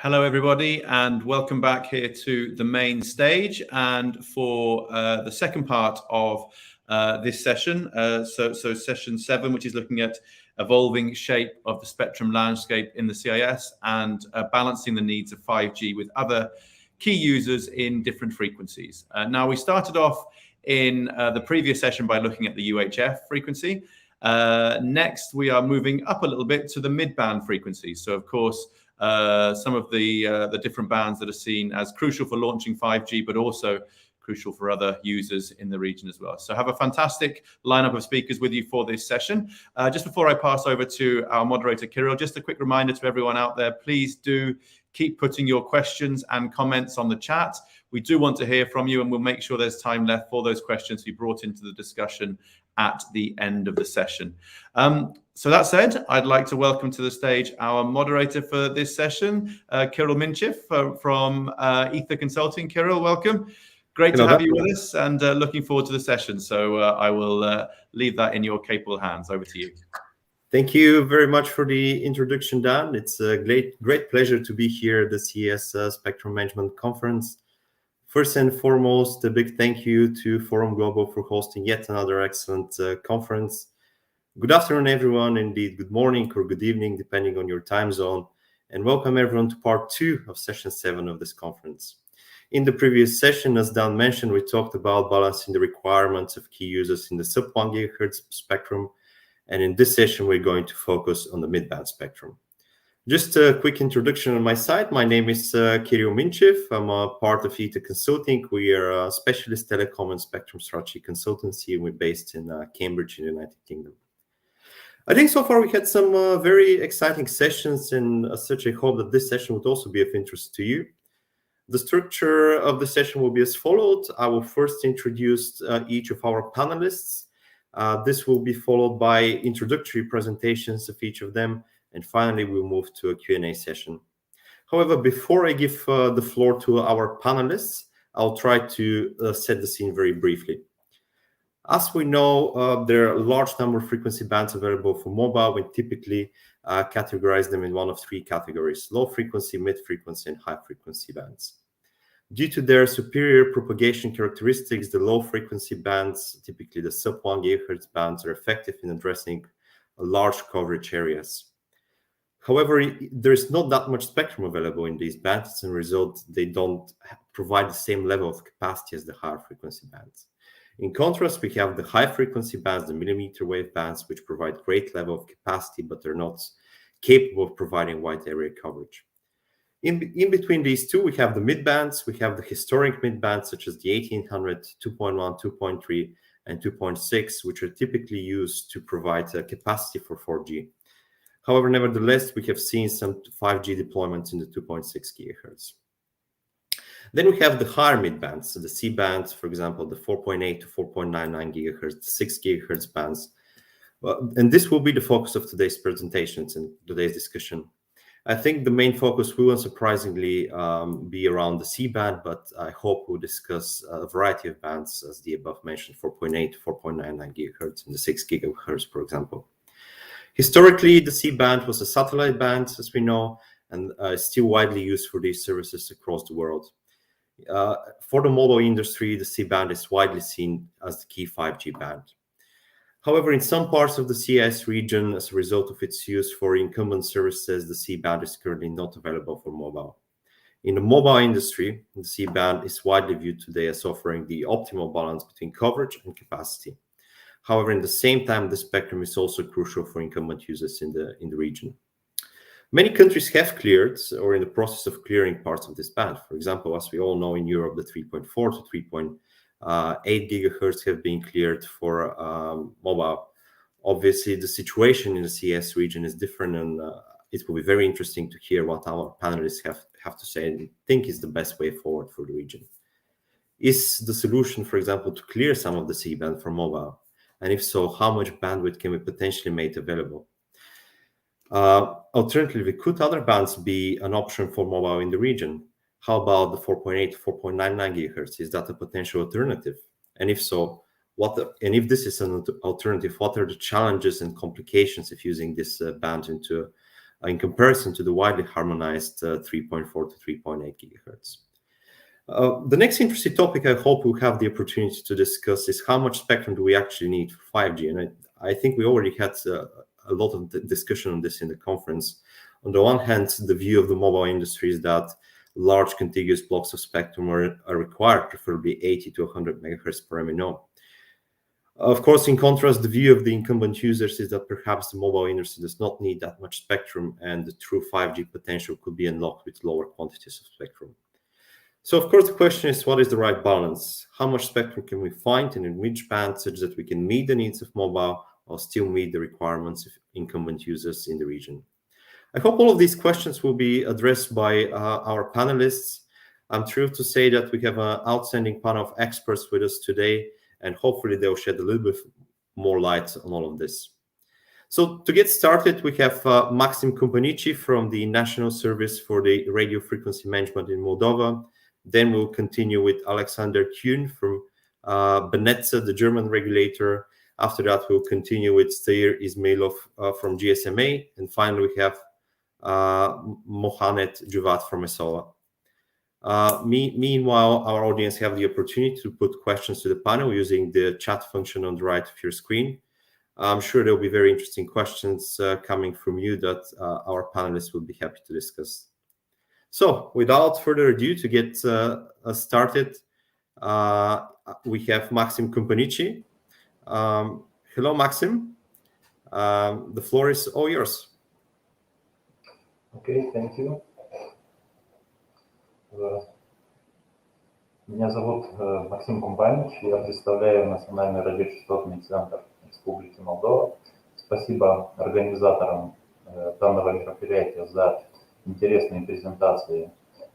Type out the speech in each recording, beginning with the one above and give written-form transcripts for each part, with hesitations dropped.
Hello, everybody, and welcome back here to the main stage. And for the second part of this session, so session 7, which is looking at evolving shape of the spectrum landscape in the CIS and balancing the needs of 5G with other key users in different frequencies. Now, we started off in the previous session by looking at the UHF frequency. Next, we are moving up a little bit to the mid-band frequencies. So, of course, some of the different bands that are seen as crucial for launching 5G, but also crucial for other users in the region as well. So have a fantastic lineup of speakers with you for this session. Just before I pass over to our moderator, Kirill, just a quick reminder to everyone out there, please do keep putting your questions and comments on the chat. We do want to hear from you, and we'll make sure there's time left for those questions to be brought into the discussion at the end of the session. So that said, I'd like to welcome to the stage our moderator for this session, Kirill Minchev from Ether Consulting. Kirill, welcome. Great to have you with us, and looking forward to the session. So I will leave that in your capable hands. Over to you. Thank you very much for the introduction, Dan. It's a great pleasure to be here at the CES Spectrum Management Conference. First and foremost, a big thank you to Forum Global for hosting yet another excellent conference. Good afternoon, everyone. Indeed, good morning or good evening, depending on your time zone. And welcome everyone to part 2 of session 7 of this conference. In the previous session, as Dan mentioned, we talked about balancing the requirements of key users in the sub-1 GHz spectrum. And in this session, we're going to focus on the mid-band spectrum. Just a quick introduction on my side. My name is Kirill Minchev. I'm a part of Ether Consulting. We are a specialist telecom and spectrum strategy consultancy, and we're based in Cambridge in the United Kingdom. I think so far we had some very exciting sessions, and as such, I hope that this session would also be of interest to you. The structure of the session will be as follows. I will first introduce each of our panelists. This will be followed by introductory presentations of each of them. And finally, we'll move to a Q&A session. However, before I give the floor to our panelists, I'll try to set the scene very briefly. As we know, there are a large number of frequency bands available for mobile. We typically categorize them in one of 3 categories: low frequency, mid frequency, and high frequency bands. Due to their superior propagation characteristics, the low frequency bands, typically the sub-1 GHz bands, are effective in addressing large coverage areas. However, there is not that much spectrum available in these bands. As a result, they don't provide the same level of capacity as the higher frequency bands. In contrast, we have the high frequency bands, the millimeter wave bands, which provide great level of capacity, but they're not capable of providing wide area coverage. In between these two, we have the mid bands. We have the historic mid bands, such as the 1800, 2.1, 2.3, and 2.6, which are typically used to provide capacity for 4G. However, nevertheless, we have seen some 5G deployments in the 2.6 GHz. Then we have the higher mid bands, so the C bands, for example, the 4.8 to 4.99 GHz, 6 GHz bands. And this will be the focus of today's presentations and today's discussion. I think the main focus will unsurprisingly be around the C band, but I hope we'll discuss a variety of bands, as the above mentioned, 4.8 to 4.99 GHz and the 6 GHz, for example. Historically, the C band was a satellite band, as we know, and is still widely used for these services across the world. For the mobile industry, the C band is widely seen as the key 5G band. However, in some parts of the CIS region, as a result of its use for incumbent services, the C band is currently not available for mobile. In the mobile industry, the C band is widely viewed today as offering the optimal balance between coverage and capacity. However, in the same time, the spectrum is also crucial for incumbent users in the region. Many countries have cleared or in the process of clearing parts of this band. For example, as we all know, in Europe, the 3.4 to 3.8 gigahertz have been cleared for mobile. Obviously, the situation in the CIS region is different, and it will be very interesting to hear what our panelists have to say and think is the best way forward for the region. Is the solution, for example, to clear some of the C band for mobile? And if so, how much bandwidth can we potentially make available? Alternatively, could other bands be an option for mobile in the region? How about the 4.8 to 4.99 gigahertz? Is that a potential alternative? And if so, and if this is an alternative, what are the challenges and complications of using this band into in comparison to the widely harmonized 3.4 to 3.8 gigahertz. The next interesting topic I hope we'll have the opportunity to discuss is how much spectrum do we actually need for 5G? And I think we already had a lot of discussion on this in the conference. On the one hand, the view of the mobile industry is that large contiguous blocks of spectrum are required, preferably 80 to 100 megahertz per MNO. Of course, in contrast, the view of the incumbent users is that perhaps the mobile industry does not need that much spectrum, and the true 5G potential could be unlocked with lower quantities of spectrum. So, of course, the question is, what is the right balance? How much spectrum can we find and in which band such that we can meet the needs of mobile or still meet the requirements of incumbent users in the region? I hope all of these questions will be addressed by our panelists. I'm thrilled to say that we have an outstanding panel of experts with us today, and hopefully they'll shed a little bit more light on all of this. So to get started, we have Maxim Kompanici from the National Service for the Radio Frequency Management in Moldova. Then we'll continue with Alexander Kuhn from BNetzA, the German regulator. After that, we'll continue with Stair Ismailov from GSMA. And finally, we have Mohamed Juvat from ESOA. Meanwhile, our audience have the opportunity to put questions to the panel using the chat function on the right of your screen. I'm sure there'll be very interesting questions coming from you that our panelists will be happy to discuss. So without further ado, to get started, we have Maxim Kompanici. Hello, Maxim. The floor is all yours. Okay, thank you. Меня зовут Максим Компанич, я представляю Национальный радиочастотный центр Республики Молдова. Спасибо организаторам данного мероприятия за интересные презентации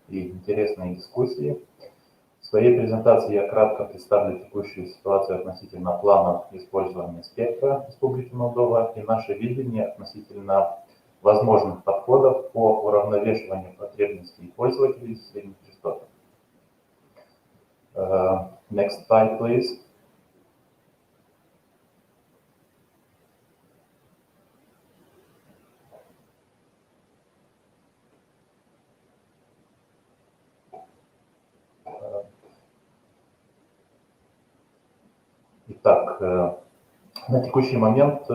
и интересные дискуссии. В своей презентации я кратко представлю текущую ситуацию относительно планов использования спектра Республики Молдова и наше видение относительно возможных подходов по уравновешиванию потребностей пользователей в средних частотах. Next slide, please. Итак, на текущий момент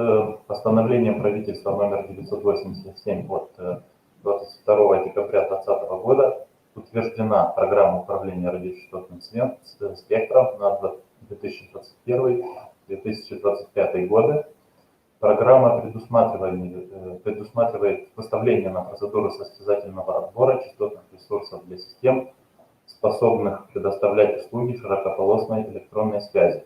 постановлением правительства номер 987 от 22 декабря 2020 года утверждена программа управления радиочастотным спектром на 2021-2025 годы. Программа предусматривает выставление на процедуру состязательного отбора частотных ресурсов для систем, способных предоставлять услуги широкополосной электронной связи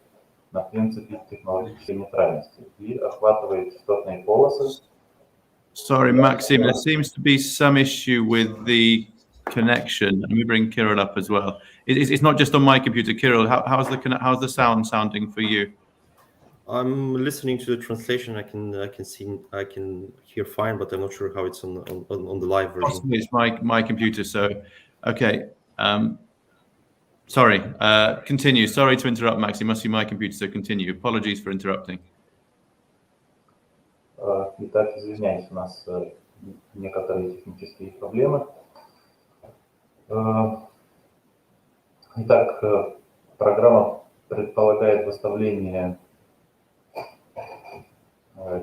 на принципе технологической нейтральности и охватывает частотные полосы. Sorry, Maxim, there seems to be some issue with the connection. Let me bring Kirill up as well. It's not just on my computer. Kirill, how's the sound sounding for you? I'm listening to the translation. I can hear fine, but I'm not sure how it's on the live version. Possibly it's my computer. So, okay. Sorry. Continue. Sorry to interrupt, Maxim. Must be my computer. So continue. Apologies for interrupting. Итак, извиняюсь, у нас некоторые технические проблемы. Итак, программа предполагает выставление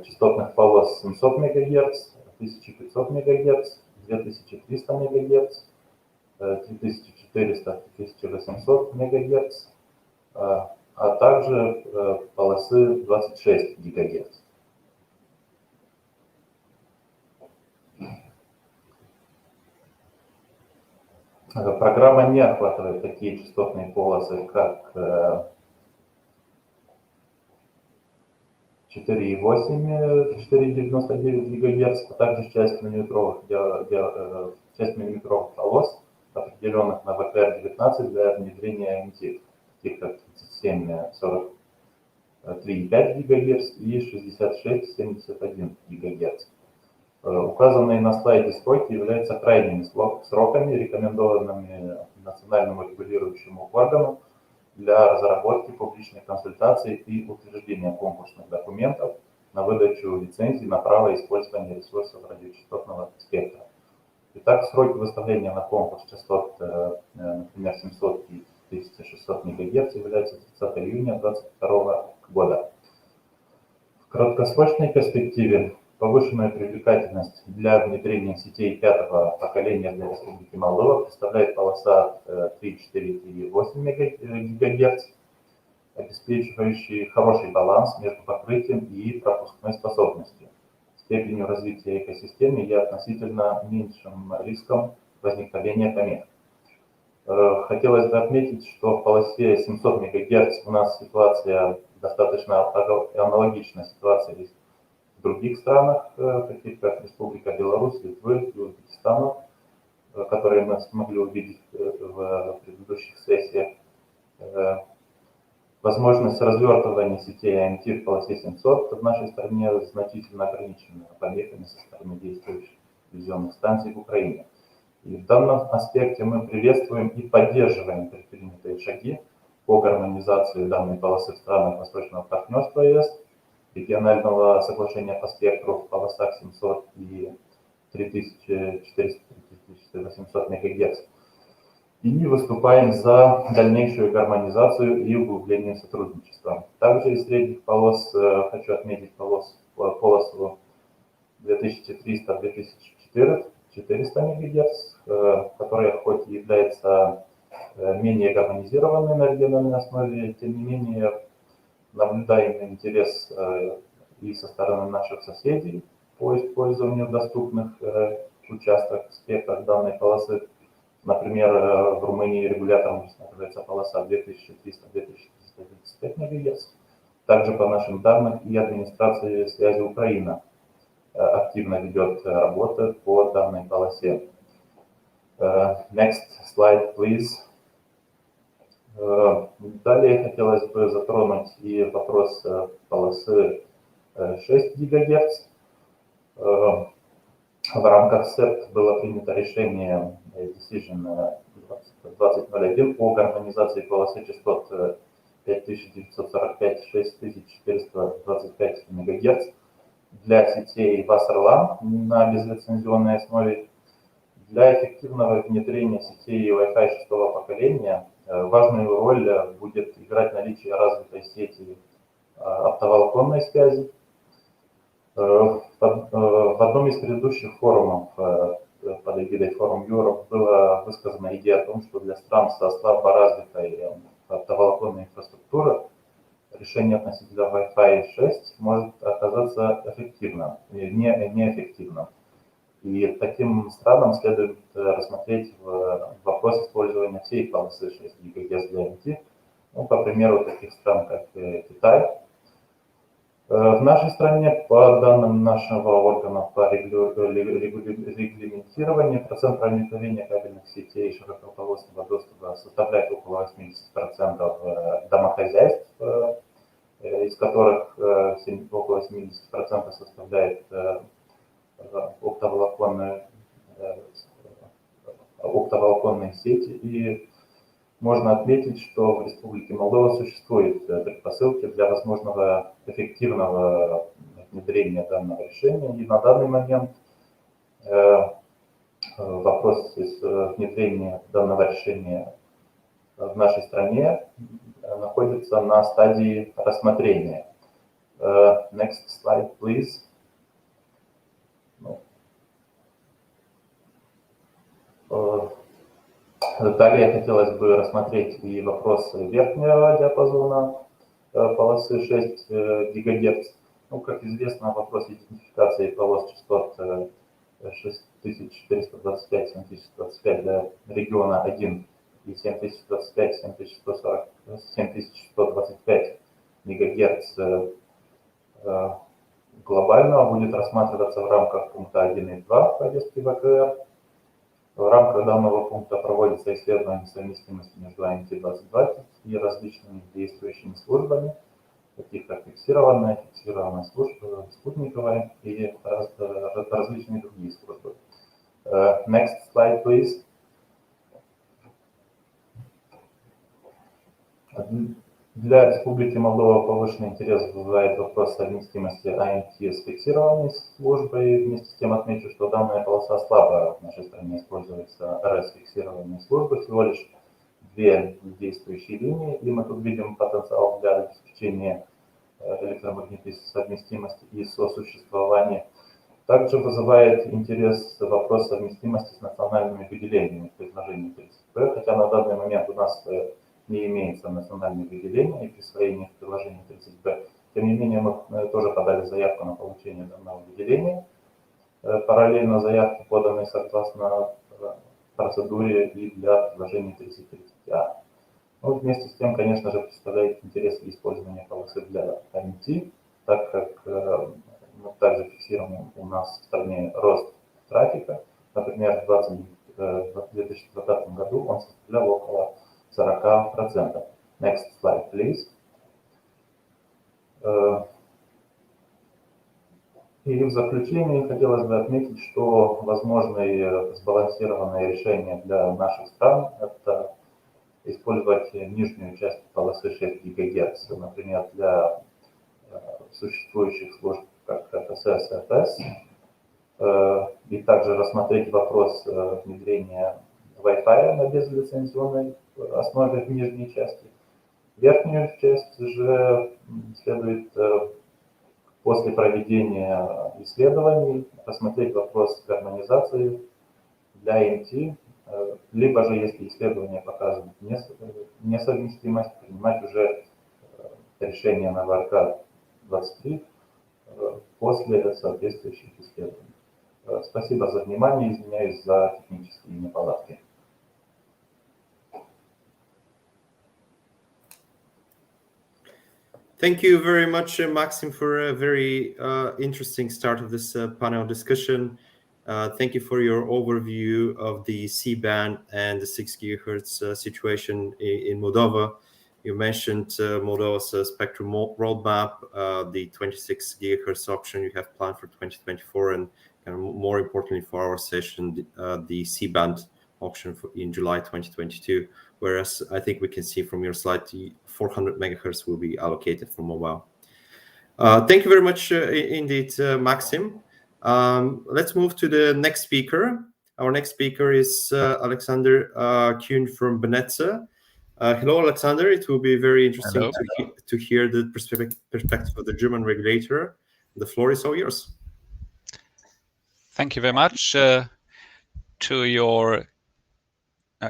частотных полос 700 МГц, 1500 МГц, 2300 МГц, 3400, 1800 МГц, а также полосы 26 ГГц. Программа не охватывает такие частотные полосы, как 4,8, 4,99 ГГц, а также часть миллиметровых полос, определенных на ВКР-19 для внедрения МТИК, таких как 37,43,5 ГГц и 66,71 ГГц. Указанные на слайде сроки являются крайними сроками, рекомендованными национальному регулирующему органу для разработки публичной консультации и утверждения конкурсных документов на выдачу лицензий на право использования ресурсов радиочастотного спектра. Итак, сроки выставления на конкурс частот, например, 700 и 1600 МГц являются 30 июня 2022 года. В краткосрочной перспективе повышенную привлекательность для внедрения сетей пятого поколения для Республики Молдова представляет полоса 3,4-3,8 ГГц, обеспечивающий хороший баланс между покрытием и пропускной способностью, степенью развития экосистемы и относительно меньшим риском возникновения помех. Хотелось бы отметить, что в полосе 700 МГц у нас ситуация достаточно аналогична ситуации в других странах, таких как Республика Беларусь, Литвы и Узбекистана, которые мы смогли увидеть в предыдущих сессиях. Возможность развертывания сетей АМТ в полосе 700 в нашей стране значительно ограничена помехами со стороны действующих телевизионных станций в Украине. И в данном аспекте мы приветствуем и поддерживаем предпринятые шаги по гармонизации данной полосы в странах Восточного партнерства ЕС, регионального соглашения по спектру в полосах 700 и 3400-3800 МГц. И выступаем за дальнейшую гармонизацию и углубление сотрудничества. Также из средних полос хочу отметить полосу 2300-2400 МГц, которая хоть и является менее гармонизированной на региональной основе, тем не менее наблюдаемый интерес и со стороны наших соседей по использованию доступных участков спектра данной полосы. Например, в Румынии регулятором устанавливается полоса 2300-2335 МГц. Также по нашим данным и администрация связи Украины активно ведет работу по данной полосе. Next slide, please. Далее хотелось бы затронуть и вопрос полосы 6 ГГц. В рамках СЭП было принято решение Decision 2001 о гармонизации полосы частот 5945-6425 МГц для сетей Wasserland на безлицензионной основе. Для эффективного внедрения сетей Wi-Fi 6 поколения важную роль будет играть наличие развитой сети оптоволоконной связи. В одном из предыдущих форумов под эгидой Forum Europe была высказана идея о том, что для стран со слабо развитой оптоволоконной инфраструктурой решение относительно Wi-Fi 6 может оказаться неэффективным. И таким странам следует рассмотреть вопрос использования всей полосы 6 ГГц для МТ, по примеру таких стран, как Китай. В нашей стране, по данным нашего органа по регламентированию, процент проникновения кабельных сетей широкополосного доступа составляет около 80% домохозяйств, из которых около 70% составляет оптоволоконные сети. И можно отметить, что в Республике Молдова существуют предпосылки для возможного эффективного внедрения данного решения. И на данный момент вопрос внедрения данного решения в нашей стране находится на стадии рассмотрения. Next slide, please. Далее хотелось бы рассмотреть и вопрос верхнего диапазона полосы 6 ГГц. Как известно, вопрос идентификации полос частот 6425-7025 для региона 1 и 7025-7125 МГц глобального будет рассматриваться в рамках пункта 1 и 2 повестки ВКР. В рамках данного пункта проводится исследование совместимости между АМТ-2020 и различными действующими службами, таких как фиксированная служба, спутниковая и различные другие службы. Next slide, please. Для Республики Молдова повышенный интерес вызывает вопрос совместимости АМТ с фиксированной службой. Вместе с тем отмечу, что данная полоса слабо в нашей стране используется РС-фиксированной службой, всего лишь 2 действующие линии, и мы тут видим потенциал для обеспечения электромагнитной совместимости и сосуществования. Также вызывает интерес вопрос совместимости с национальными выделениями в предложении 30П, хотя на данный момент у нас не имеется национальных выделений и присвоения в приложении 30Б. Тем не менее, мы тоже подали заявку на получение данного выделения. Параллельно заявки поданы согласно процедуре и для предложения 3030А. Ну, вместе с тем, конечно же, представляет интерес использования полосы для АМТ, так как мы также фиксируем у нас в стране рост трафика. Например, в 2020 году он составлял около 40%. Next slide, please. И в заключение хотелось бы отметить, что возможные сбалансированные решения для наших стран – это использовать нижнюю часть полосы 6 ГГц, например, для существующих служб, как ФСС, ФС, и также рассмотреть вопрос внедрения Wi-Fi на безлицензионной основе в нижней части. Верхнюю часть же следует после проведения исследований рассмотреть вопрос гармонизации для АМТ, либо же, если исследования показывают несовместимость, принимать уже решение на ВРК-23 после соответствующих исследований. Спасибо за внимание, извиняюсь за технические неполадки. Thank you very much, Maxim, for a very interesting start of this panel discussion. Thank you for your overview of the C-band and the 6 GHz situation in Moldova. You mentioned Moldova's spectrum roadmap, the 26 GHz option you have planned for 2024, and more importantly for our session, the C-band option in July 2022. Whereas I think we can see from your slide, the 400 megahertz will be allocated for mobile. Thank you very much indeed, Maxim. Let's move to the next speaker. Our next speaker is Alexander Kuhn from Benetze. Hello, Alexander. It will be very interesting to hear the perspective of the German regulator. The floor is all yours. Thank you very much. To your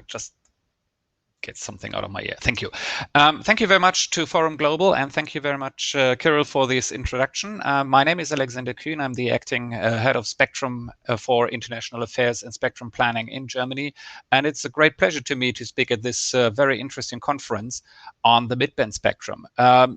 just get something out of my ear. Thank you. Thank you very much to Forum Global, and thank you very much, Kirill, for this introduction. My name is Alexander Kuhn. I'm the acting head of Spectrum for International Affairs and Spectrum Planning in Germany. And it's a great pleasure to me to speak at this very interesting conference on the mid-band spectrum.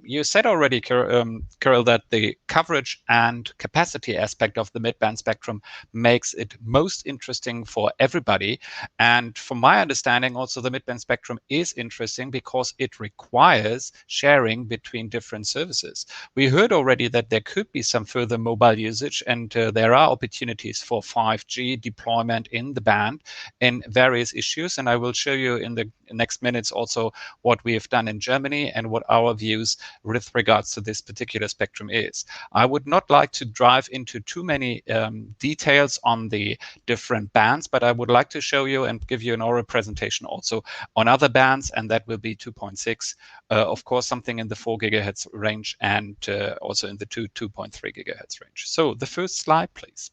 You said already, Kirill, that the coverage and capacity aspect of the mid-band spectrum makes it most interesting for everybody. And from my understanding, also the mid-band spectrum is interesting because it requires sharing between different services. We heard already that there could be some further mobile usage, and there are opportunities for 5G deployment in the band in various issues. And I will show you in the next minutes also what we have done in Germany and what our views with regards to this particular spectrum is. I would not like to dive into too many details on the different bands, but I would like to show you and give you an oral presentation also on other bands, and that will be 2.6, of course, something in the 4 gigahertz range, and also in the 2.3 gigahertz range. So the first slide, please.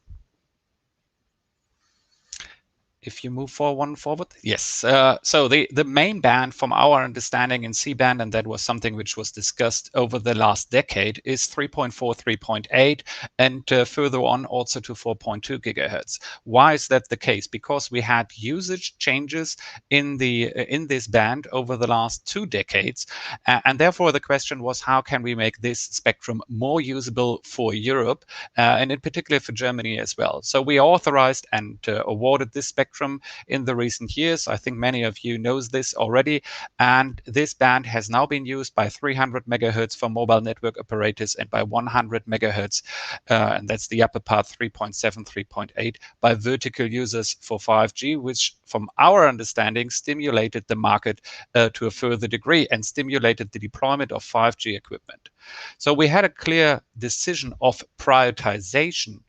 If you move forward. Yes. So the main band, from our understanding in C-band, and that was something which was discussed over the last decade, is 3.4, 3.8, and further on also to 4.2 gigahertz. Why is that the case? Because we had usage changes in this band over the last 2 decades, and therefore the question was, how can we make this spectrum more usable for Europe, and in particular for Germany as well? So we authorized and awarded this spectrum spectrum in the recent years. I think many of you knows this already. And this band has now been used by 300 megahertz for mobile network operators and by 100 megahertz, and that's the upper part, 3.7, 3.8, by vertical users for 5G, which from our understanding stimulated the market to a further degree and stimulated the deployment of 5G equipment. So we had a clear decision of prioritization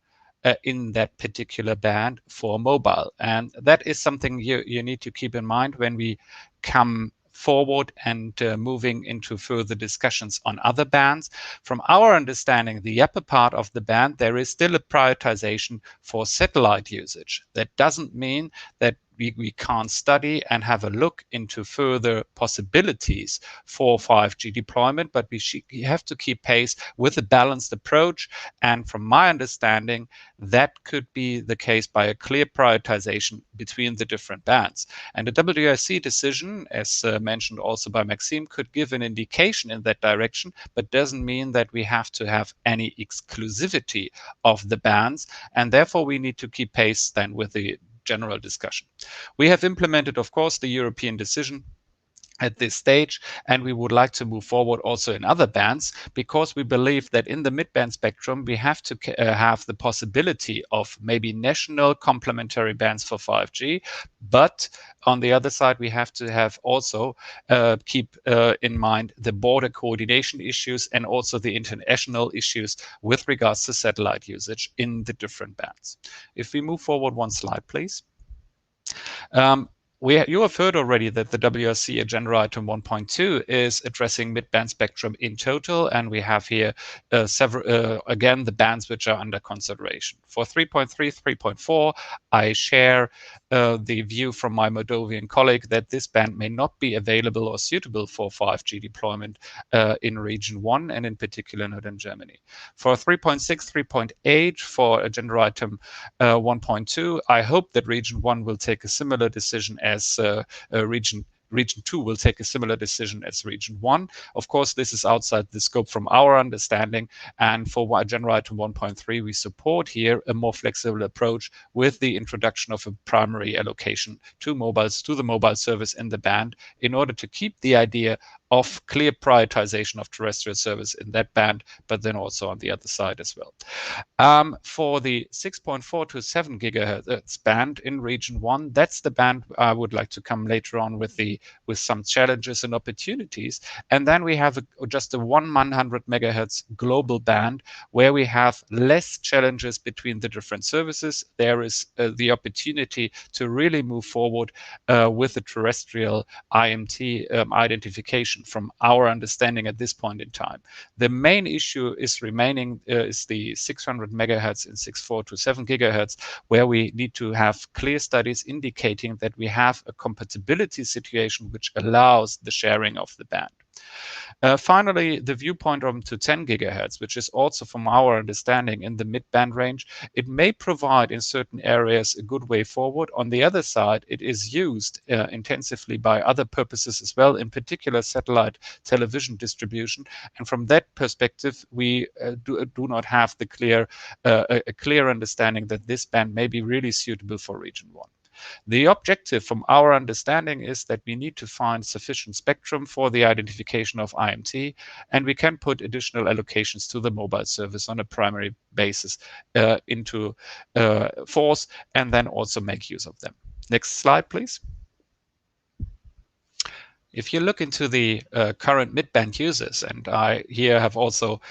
in that particular band for mobile. And that is something you need to keep in mind when we come forward and moving into further discussions on other bands. From our understanding, the upper part of the band, there is still a prioritization for satellite usage. That doesn't mean that we can't study and have a look into further possibilities for 5G deployment, but we have to keep pace with a balanced approach. And from my understanding, that could be the case by a clear prioritization between the different bands. And the WRC decision, as mentioned also by Maxime, could give an indication in that direction, but doesn't mean that we have to have any exclusivity of the bands. And therefore, we need to keep pace then with the general discussion. We have implemented, of course, the European decision at this stage, and we would like to move forward also in other bands, because we believe that in the mid-band spectrum, we have to have the possibility of maybe national complementary bands for 5G. But on the other side, we have to have also keep in mind the border coordination issues and also the international issues with regards to satellite usage in the different bands. If we move forward one slide, please. You have heard already that the WRC Agenda Item 1.2 is addressing mid-band spectrum in total, and we have here several, again, the bands which are under consideration. For 3.3, 3.4, I share the view from my Moldovan colleague that this band may not be available or suitable for 5G deployment in Region 1, and in particular not in Germany. For 3.6, 3.8, for Agenda Item 1.2, I hope that Region 1 will take a similar decision as Region 2 will take a similar decision as Region 1. Of course, this is outside the scope from our understanding. And for Agenda Item 1.3, we support here a more flexible approach with the introduction of a primary allocation to the mobile service in the band, in order to keep the idea of clear prioritization of terrestrial service in that band, but then also on the other side as well. For the 6.4 to 7 gigahertz band in Region 1, that's the band I would like to come later on with some challenges and opportunities. And then we have just a 100 megahertz global band, where we have less challenges between the different services. There is the opportunity to really move forward with the terrestrial IMT identification from our understanding at this point in time. The main issue is remaining is the 600 megahertz in 6.4 to 7 gigahertz, where we need to have clear studies indicating that we have a compatibility situation which allows the sharing of the band. Finally, the viewpoint on to 10 gigahertz, which is also from our understanding in the mid-band range, it may provide in certain areas a good way forward. On the other side, it is used intensively by other purposes as well, in particular satellite television distribution. And from that perspective, we do not have the a clear understanding that this band may be really suitable for Region 1. The objective from our understanding is that we need to find sufficient spectrum for the identification of IMT, and we can put additional allocations to the mobile service on a primary basis into force, and then also make use of them. Next slide, please. If you look into the current mid-band users, and I here have also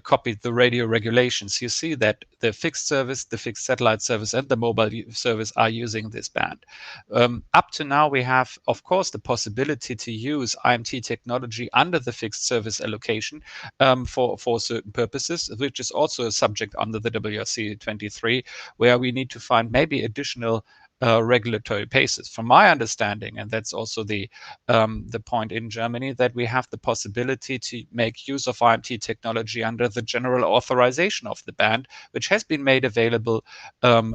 copied the radio regulations, you see that the fixed service, the fixed satellite service, and the mobile service are using this band. Up to now, we have, of course, the possibility to use IMT technology under the fixed service allocation for certain purposes, which is also a subject under the WRC 23, where we need to find maybe additional regulatory basis. From my understanding, and that's also the point in Germany, that we have the possibility to make use of IMT technology under the general authorization of the band, which has been made available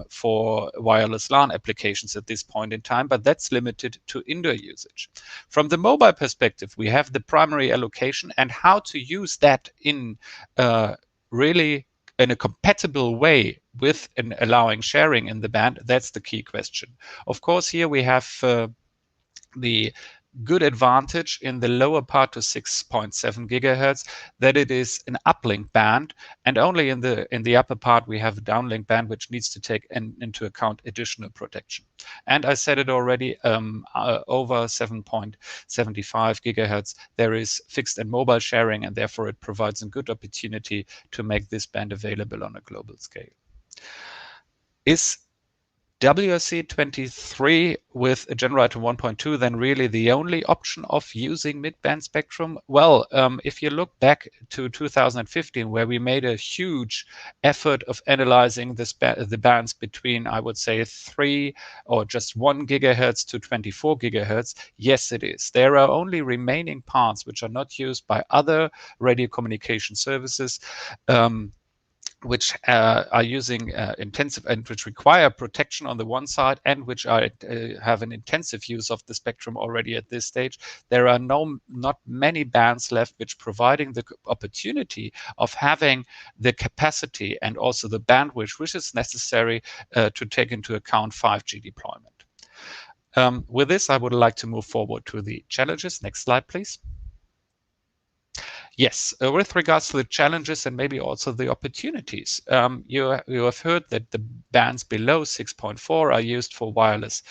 for wireless LAN applications at this point in time, but that's limited to indoor usage. From the mobile perspective, we have the primary allocation, and how to use that in really in a compatible way with allowing sharing in the band? That's the key question. Of course, here we have the good advantage in the lower part to 6.7 gigahertz that it is an uplink band, and only in the upper part we have a downlink band, which needs to take into account additional protection. And I said it already, over 7.75 gigahertz there is fixed and mobile sharing, and therefore it provides a good opportunity to make this band available on a global scale. Is WRC23 with a generator 1.2 then really the only option of using mid-band spectrum? Well, if you look back to 2015, where we made a huge effort of analyzing the bands between, I would say, 3 or just 1 gigahertz to 24 gigahertz, yes, it is. There are only remaining parts which are not used by other radio communication services, which are using intensive and which require protection on the one side, and which are have an intensive use of the spectrum already at this stage. There are not many bands left which providing the opportunity of having the capacity and also the bandwidth which is necessary to take into account 5G deployment. With this, I would like to move forward to the challenges. Next slide, please. Yes, with regards to the challenges and maybe also the opportunities, you have heard that the bands below 6.4 are used for wireless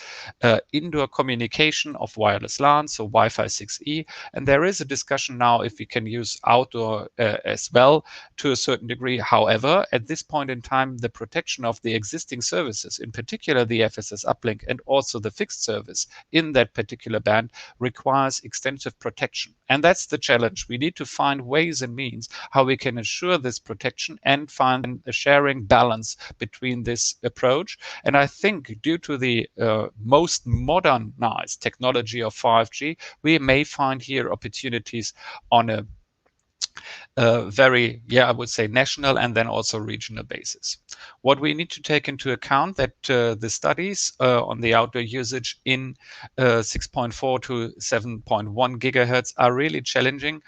indoor communication of wireless LAN, so Wi-Fi 6E, and there is a discussion now if we can use outdoor as well to a certain degree. However, at this point in time, the protection of the existing services, in particular the FSS uplink and also the fixed service in that particular band, requires extensive protection, and that's the challenge. We need to find ways and means how we can ensure this protection and find a sharing balance between this approach. And I think due to the most modernized technology of 5G, we may find here opportunities on a very, I would say national and then also regional basis. What we need to take into account that the studies on the outdoor usage in 6.4 to 7.1 gigahertz are really challenging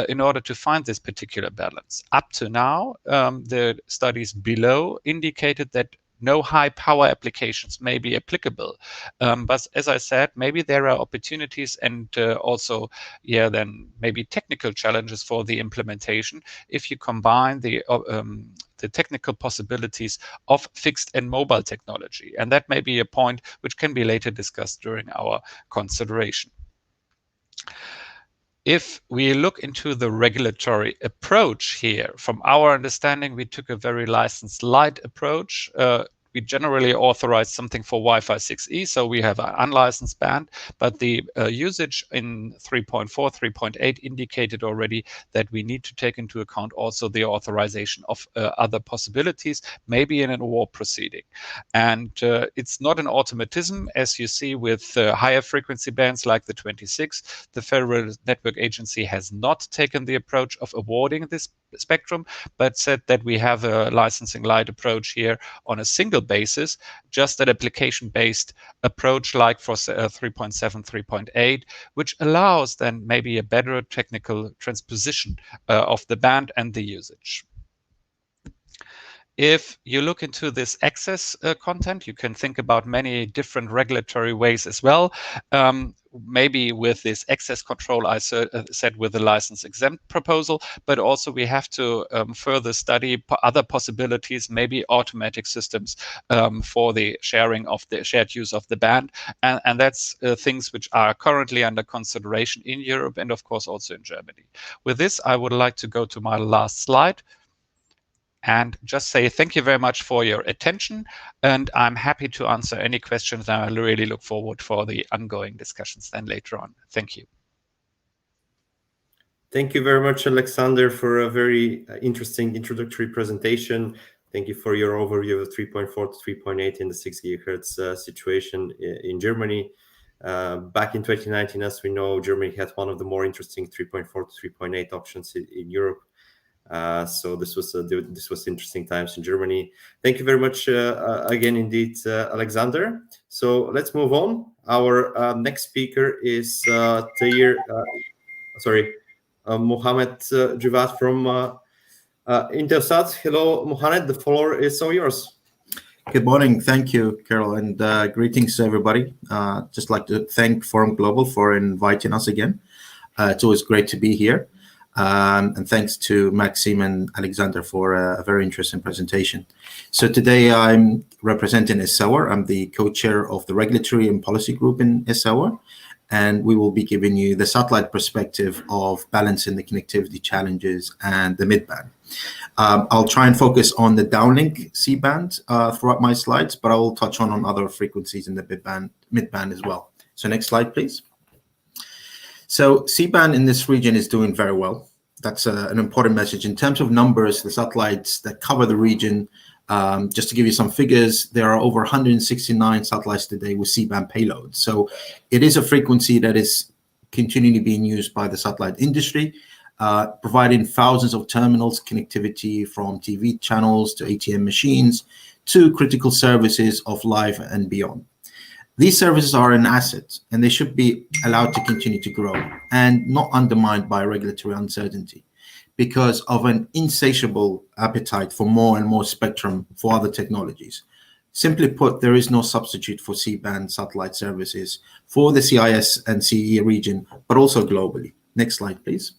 in order to find this particular balance. Up to now, the studies below indicated that no high power applications may be applicable. But as I said, maybe there are opportunities and also, then maybe technical challenges for the implementation if you combine the technical possibilities of fixed and mobile technology. And that may be a point which can be later discussed during our consideration. If we look into the regulatory approach here, from our understanding, we took a very license light approach. We generally authorize something for Wi-Fi 6E, so we have an unlicensed band, but the usage in 3.4, 3.8 indicated already that we need to take into account also the authorization of other possibilities, maybe in an award proceeding. And it's not an automatism, as you see with higher frequency bands like the 26. The Federal Network Agency has not taken the approach of awarding this spectrum, but said that we have a licensing light approach here on a single basis, just an application-based approach like for 3.7, 3.8, which allows then maybe a better technical transposition of the band and the usage. If you look into this access content, you can think about many different regulatory ways as well. Maybe with this access control I said with the license exempt proposal, but also we have to further study other possibilities, maybe automatic systems for the sharing of the shared use of the band. And that's things which are currently under consideration in Europe and of course also in Germany. With this, I would like to go to my last slide and just say thank you very much for your attention, and I'm happy to answer any questions. I really look forward for the ongoing discussions then later on. Thank you. Thank you very much, Alexander, for a very interesting introductory presentation. Thank you for your overview of 3.4 to 3.8 in the 6 gigahertz situation in Germany. Back in 2019, as we know, Germany had one of the more interesting 3.4 to 3.8 options in Europe. So this was interesting times in Germany. Thank you very much again, indeed, Alexander. So let's move on. Our next speaker is Mohammed Javad from Intelsat, hello, Mohamed, the floor is all yours. Good morning. Thank you, Carol, and greetings to everybody. Just like to thank Forum Global for inviting us again. It's always great to be here. And thanks to Maxime and Alexander for a very interesting presentation. So today I'm representing SAWR. I'm the co-chair of the Regulatory and Policy Group in SAWR. And we will be giving you the satellite perspective of balancing the connectivity challenges and the mid-band. I'll try and focus on the downlink C-band throughout my slides, but I will touch on other frequencies in the mid-band as well. So next slide, please. So C-band in this region is doing very well. That's an important message. In terms of numbers, the satellites that cover the region, just to give you some figures, there are over 169 satellites today with C-band payloads. So it is a frequency that is continually being used by the satellite industry, providing thousands of terminals, connectivity from TV channels to ATM machines to critical services of life and beyond. These services are an asset, and they should be allowed to continue to grow and not undermined by regulatory uncertainty because of an insatiable appetite for more and more spectrum for other technologies. Simply put, there is no substitute for C-band satellite services for the CIS and CE region, but also globally. Next slide, please.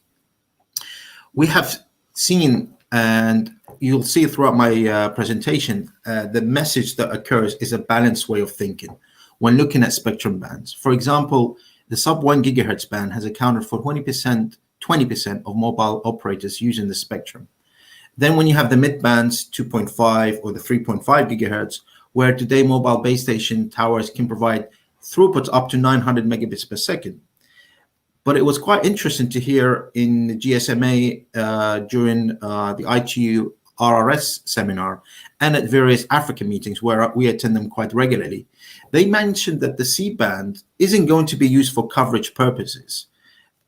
We have seen, and you'll see throughout my presentation, the message that occurs is a balanced way of thinking when looking at spectrum bands. For example, the sub 1 gigahertz band has accounted for 20% of mobile operators using the spectrum. Then when you have the mid bands, 2.5 or the 3.5 gigahertz, where today mobile base station towers can provide throughputs up to 900 megabits per second. But it was quite interesting to hear in the GSMA during the ITU RRS seminar and at various African meetings where we attend them quite regularly. They mentioned that the C-band isn't going to be used for coverage purposes.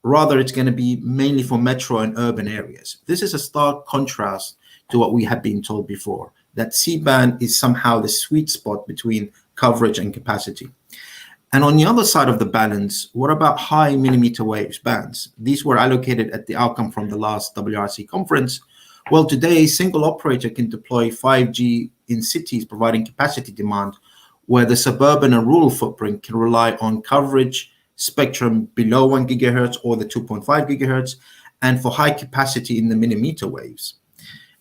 Rather, it's going to be mainly for metro and urban areas. This is a stark contrast to what we had been told before, that C-band is somehow the sweet spot between coverage and capacity. And on the other side of the balance, what about high millimeter waves bands? These were allocated at the outcome from the last WRC conference. Well, today, a single operator can deploy 5G in cities, providing capacity demand, where the suburban and rural footprint can rely on coverage spectrum below 1 gigahertz or the 2.5 gigahertz, and for high capacity in the millimeter waves.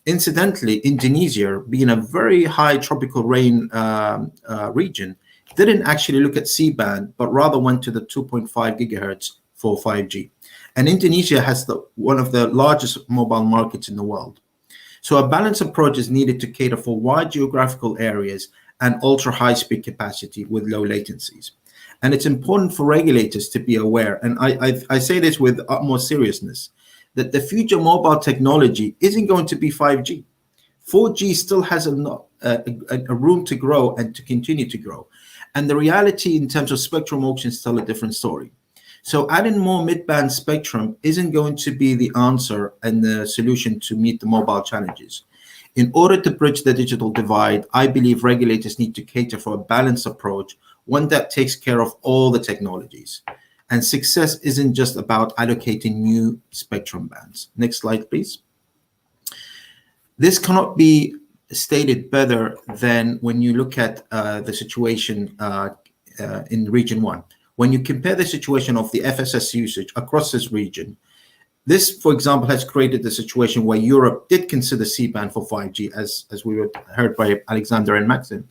Incidentally, Indonesia, being a very high tropical rain region, didn't actually look at C-band, but rather went to the 2.5 gigahertz for 5G. And Indonesia has one of the largest mobile markets in the world. So a balanced approach is needed to cater for wide geographical areas and ultra high speed capacity with low latencies. And it's important for regulators to be aware, and I say this with utmost seriousness, that the future mobile technology isn't going to be 5G. 4G still has a room to grow and to continue to grow. And the reality in terms of spectrum auctions tell a different story. So adding more mid-band spectrum isn't going to be the answer and the solution to meet the mobile challenges. In order to bridge the digital divide, I believe regulators need to cater for a balanced approach, one that takes care of all the technologies. And success isn't just about allocating new spectrum bands. Next slide, please. This cannot be stated better than when you look at the situation in Region 1. When you compare the situation of the FSS usage across this region, this, for example, has created the situation where Europe did consider C-band for 5G, as we heard by Alexander and Maxim,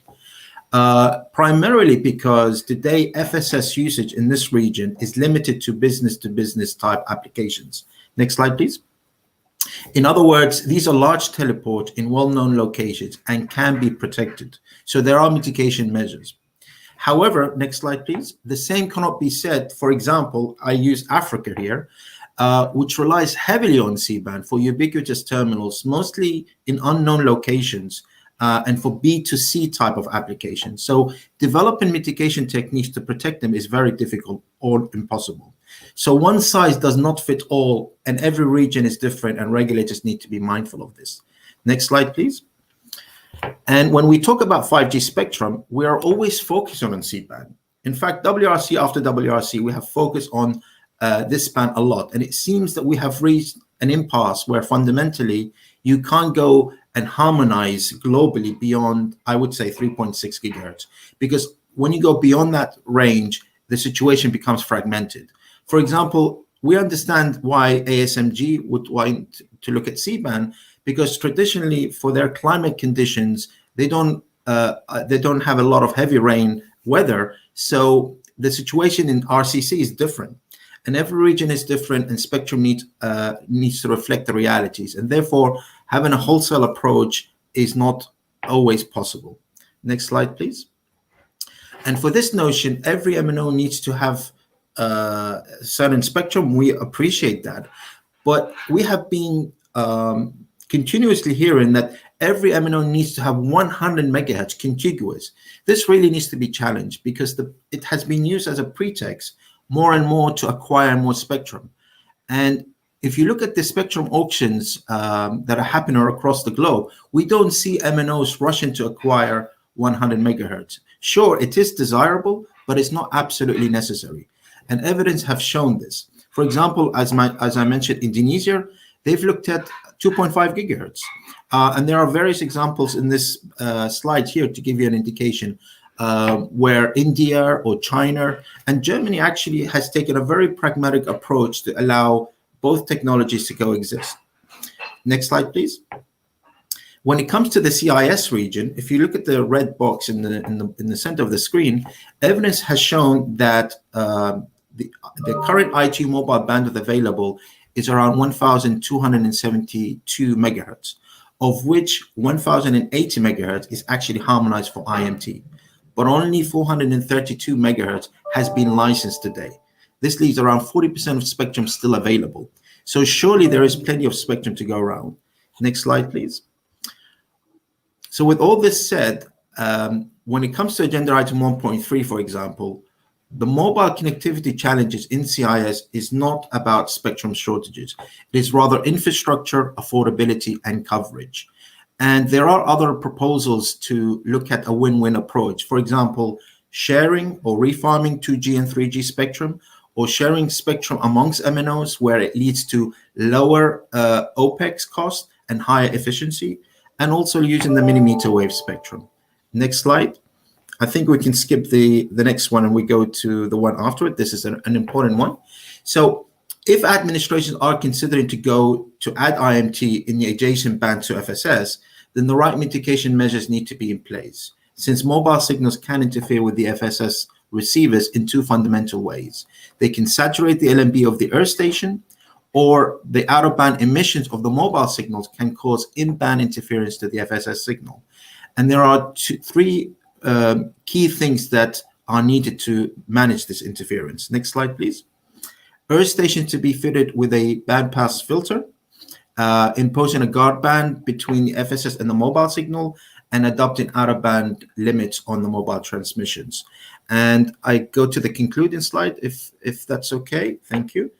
primarily because today FSS usage in this region is limited to business-to-business type applications. Next slide, please. In other words, these are large teleports in well-known locations and can be protected. So there are mitigation measures. However, next slide, please. The same cannot be said, for example, I use Africa here, which relies heavily on C-band for ubiquitous terminals, mostly in unknown locations, and for B2C type of applications. So developing mitigation techniques to protect them is very difficult or impossible. So one size does not fit all, and every region is different, and regulators need to be mindful of this. Next slide, please. And when we talk about 5G spectrum, we are always focusing on C-band. In fact, WRC after WRC, we have focused on this band a lot. And it seems that we have reached an impasse where fundamentally You can't go and harmonize globally beyond, I would say, 3.6 gigahertz, because when you go beyond that range, the situation becomes fragmented. For example, we understand why ASMG would want to look at C-band, because traditionally for their climate conditions, they don't have a lot of heavy rain weather. So the situation in RCC is different, and every region is different, and spectrum needs to reflect the realities. And therefore, having a wholesale approach is not always possible. Next slide, please. And for this notion, every MNO needs to have certain spectrum. We appreciate that, but we have been continuously hearing that every MNO needs to have 100 megahertz contiguous. This really needs to be challenged, because it has been used as a pretext more and more to acquire more spectrum. And if you look at the spectrum auctions that are happening across the globe, we don't see MNOs rushing to acquire 100 megahertz. Sure, it is desirable, but it's not absolutely necessary. And evidence have shown this. For example, as I mentioned, Indonesia, they've looked at 2.5 gigahertz. And there are various examples in this slide here to give you an indication where India or China and Germany actually has taken a very pragmatic approach to allow both technologies to coexist. Next slide, please. When it comes to the CIS region, if you look at the red box in the center of the screen, evidence has shown that the current ITU mobile bandwidth available is around 1,272 megahertz, of which 1,080 megahertz is actually harmonized for IMT, but only 432 megahertz has been licensed today. This leaves around 40% of spectrum still available. So surely there is plenty of spectrum to go around. Next slide, please. So with all this said, when it comes to agenda item 1.3, for example, the mobile connectivity challenges in CIS is not about spectrum shortages. It is rather infrastructure, affordability, and coverage. And there are other proposals to look at a win-win approach. For example, sharing or refarming 2G and 3G spectrum, or sharing spectrum amongst MNOs where it leads to lower OPEX cost and higher efficiency, and also using the millimeter wave spectrum. Next slide. I think we can skip the next one and we go to the one after it. This is an important one. So if administrations are considering to go to add IMT in the adjacent band to FSS, then the right mitigation measures need to be in place, since mobile signals can interfere with the FSS receivers in two fundamental ways. They can saturate the LNB of the earth station, or the out-of-band emissions of the mobile signals can cause in-band interference to the FSS signal. And there are three key things that are needed to manage this interference. Next slide, please. Earth stations to be fitted with a bandpass filter, imposing a guard band between the FSS and the mobile signal, and adopting out-of-band limits on the mobile transmissions. And I go to the concluding slide, if that's okay. Thank you.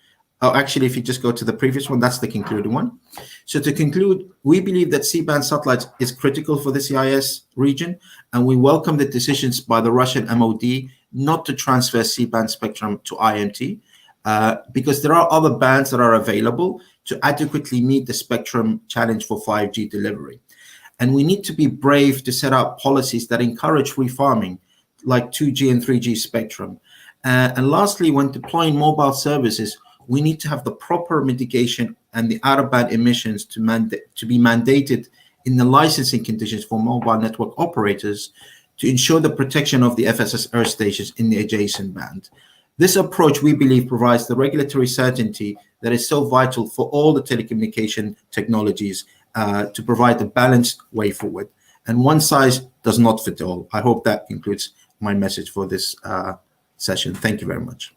Oh, actually, if you just go to the previous one, that's the concluding one. So to conclude, we believe that C-band satellites is critical for the CIS region, and we welcome the decisions by the Russian MOD not to transfer C-band spectrum to IMT, because there are other bands that are available to adequately meet the spectrum challenge for 5G delivery. And we need to be brave to set up policies that encourage refarming, like 2G and 3G spectrum. And lastly, when deploying mobile services, we need to have the proper mitigation and the out-of-band emissions to be mandated in the licensing conditions for mobile network operators to ensure the protection of the FSS earth stations in the adjacent band. This approach, we believe, provides the regulatory certainty that is so vital for all the telecommunication technologies to provide a balanced way forward. And one size does not fit all. I hope that concludes my message for this session. Thank you very much.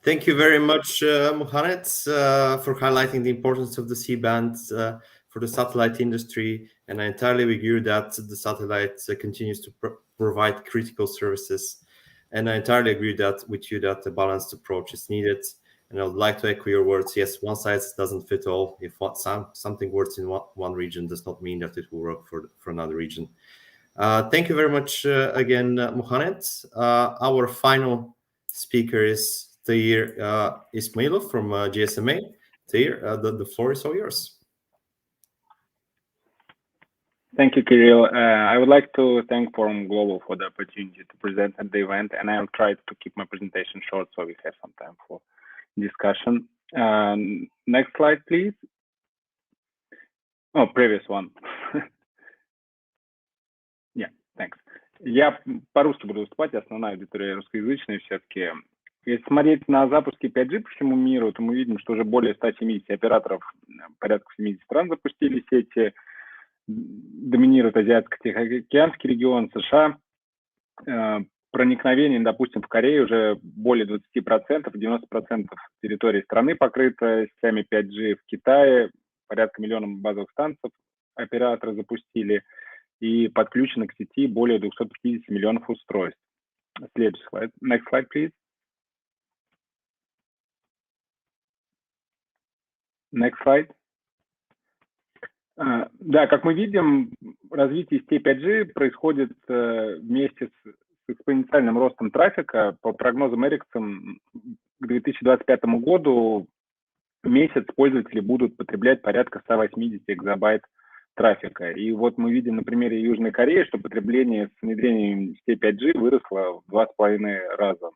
Thank you very much, Mohamed, for highlighting the importance of the C-band for the satellite industry. And I entirely agree that the satellite continues to provide critical services. And I entirely agree with you that a balanced approach is needed. And I would like to echo your words. Yes, one size doesn't fit all. If something works in one region, does not mean that it will work for another region. Thank you very much again, Mohamed. Our final speaker is Tahir Ismailov from GSMA. Tahir, the floor is all yours. Thank you, Kirill. I would like to thank Forum Global for the opportunity to present at the event, and I'll try to keep my presentation short so we have some time for discussion. Next slide, please. Oh, previous one. Yeah, thanks. Я по-русски буду выступать, основная аудитория русскоязычная все-таки. Если смотреть на запуски 5G по всему миру, то мы видим, что уже более 170 операторов, порядка 70 стран запустили сети. Доминирует Азиатско-Тихоокеанский регион, США. Проникновение, допустим, в Корее уже более 20%, 90% территории страны покрыто сетями 5G. В Китае порядка миллиона базовых станций операторы запустили и подключено к сети более 250 миллионов устройств. Следующий слайд. Next slide, please. Next slide. Да, как мы видим, развитие сетей 5G происходит вместе с экспоненциальным ростом трафика. По прогнозам Ericsson, к 2025 году в месяц пользователи будут потреблять порядка 180 экзобайт трафика. И вот мы видим на примере Южной Кореи, что потребление с внедрением сетей 5G выросло в 2,5 раза.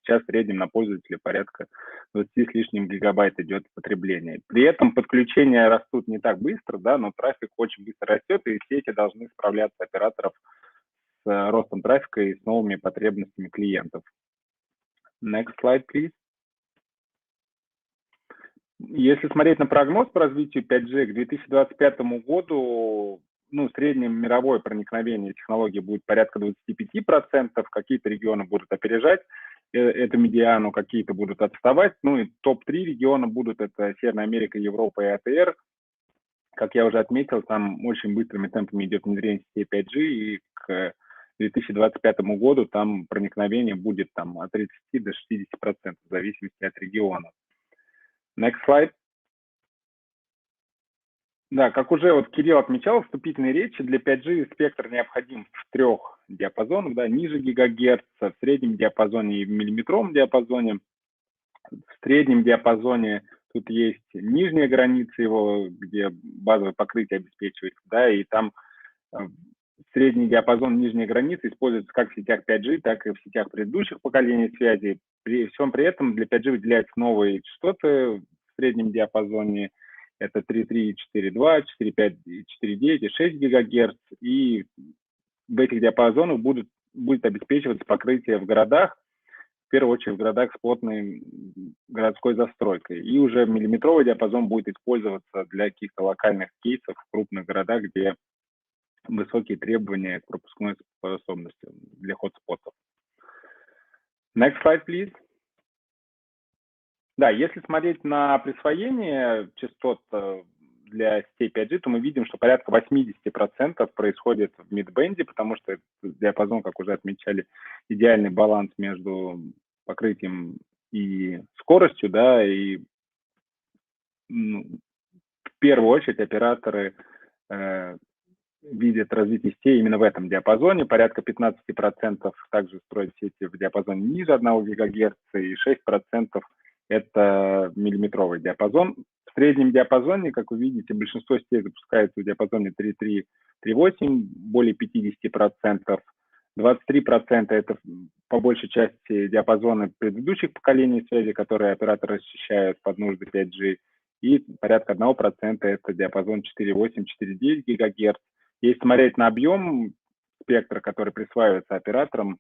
Сейчас в среднем на пользователя порядка 20 с лишним гигабайт идет потребление. При этом подключения растут не так быстро, да, но трафик очень быстро растет, и сети должны справляться операторов с ростом трафика и с новыми потребностями клиентов. Next slide, please. Если смотреть на прогноз по развитию 5G к 2025 году, среднее мировое проникновение технологии будет порядка 25%, какие-то регионы будут опережать эту медиану, какие-то будут отставать. И топ-3 региона будут это Северная Америка, Европа и АТР. Как я уже отметил, там очень быстрыми темпами идет внедрение сетей 5G, и к 2025 году там проникновение будет от 30 до 60%, в зависимости от региона. Next slide. Да, как уже Кирилл отмечал в вступительной речи, для 5G спектр необходим в 3 диапазонах, да, ниже гигагерц, в среднем диапазоне и в миллиметровом диапазоне. В среднем диапазоне тут есть нижняя граница его, где базовое покрытие обеспечивается, да, и там средний диапазон, нижняя граница используется как в сетях 5G, так и в сетях предыдущих поколений связи. При всем при этом для 5G выделяются новые частоты в среднем диапазоне. Это 3.3, 4.2, 4.5, 4.9 и 6 ГГц. И в этих диапазонах будет обеспечиваться покрытие в городах, в первую очередь в городах с плотной городской застройкой. И уже миллиметровый диапазон будет использоваться для каких-то локальных кейсов в крупных городах, где высокие требования к пропускной способности для хотспотов. Next slide, please. Да, если смотреть на присвоение частот для сетей 5G, то мы видим, что порядка 80% происходит в мидбенде, потому что этот диапазон, как уже отмечали, идеальный баланс между покрытием и скоростью, да, и в первую очередь операторы видят развитие сетей именно в этом диапазоне. Порядка 15% также строят сети в диапазоне ниже 1 ГГц, и 6% это миллиметровый диапазон. В среднем диапазоне, как вы видите, большинство сетей запускается в диапазоне 3.3, 3.8, более 50%. 23% это по большей части диапазоны предыдущих поколений связи, которые операторы расчищают под нужды 5G. И порядка 1% это диапазон 4.8, 4.9 ГГц. Если смотреть на объем спектра, который присваивается операторам,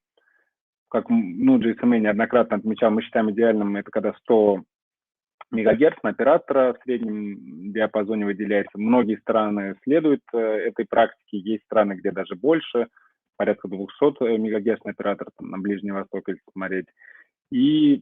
как GSMA неоднократно отмечал, мы считаем идеальным, это когда 100 МГц на оператора в среднем диапазоне выделяется. Многие страны следуют этой практике, есть страны, где даже больше, порядка 200 МГц на оператор, на Ближний Восток, если смотреть. И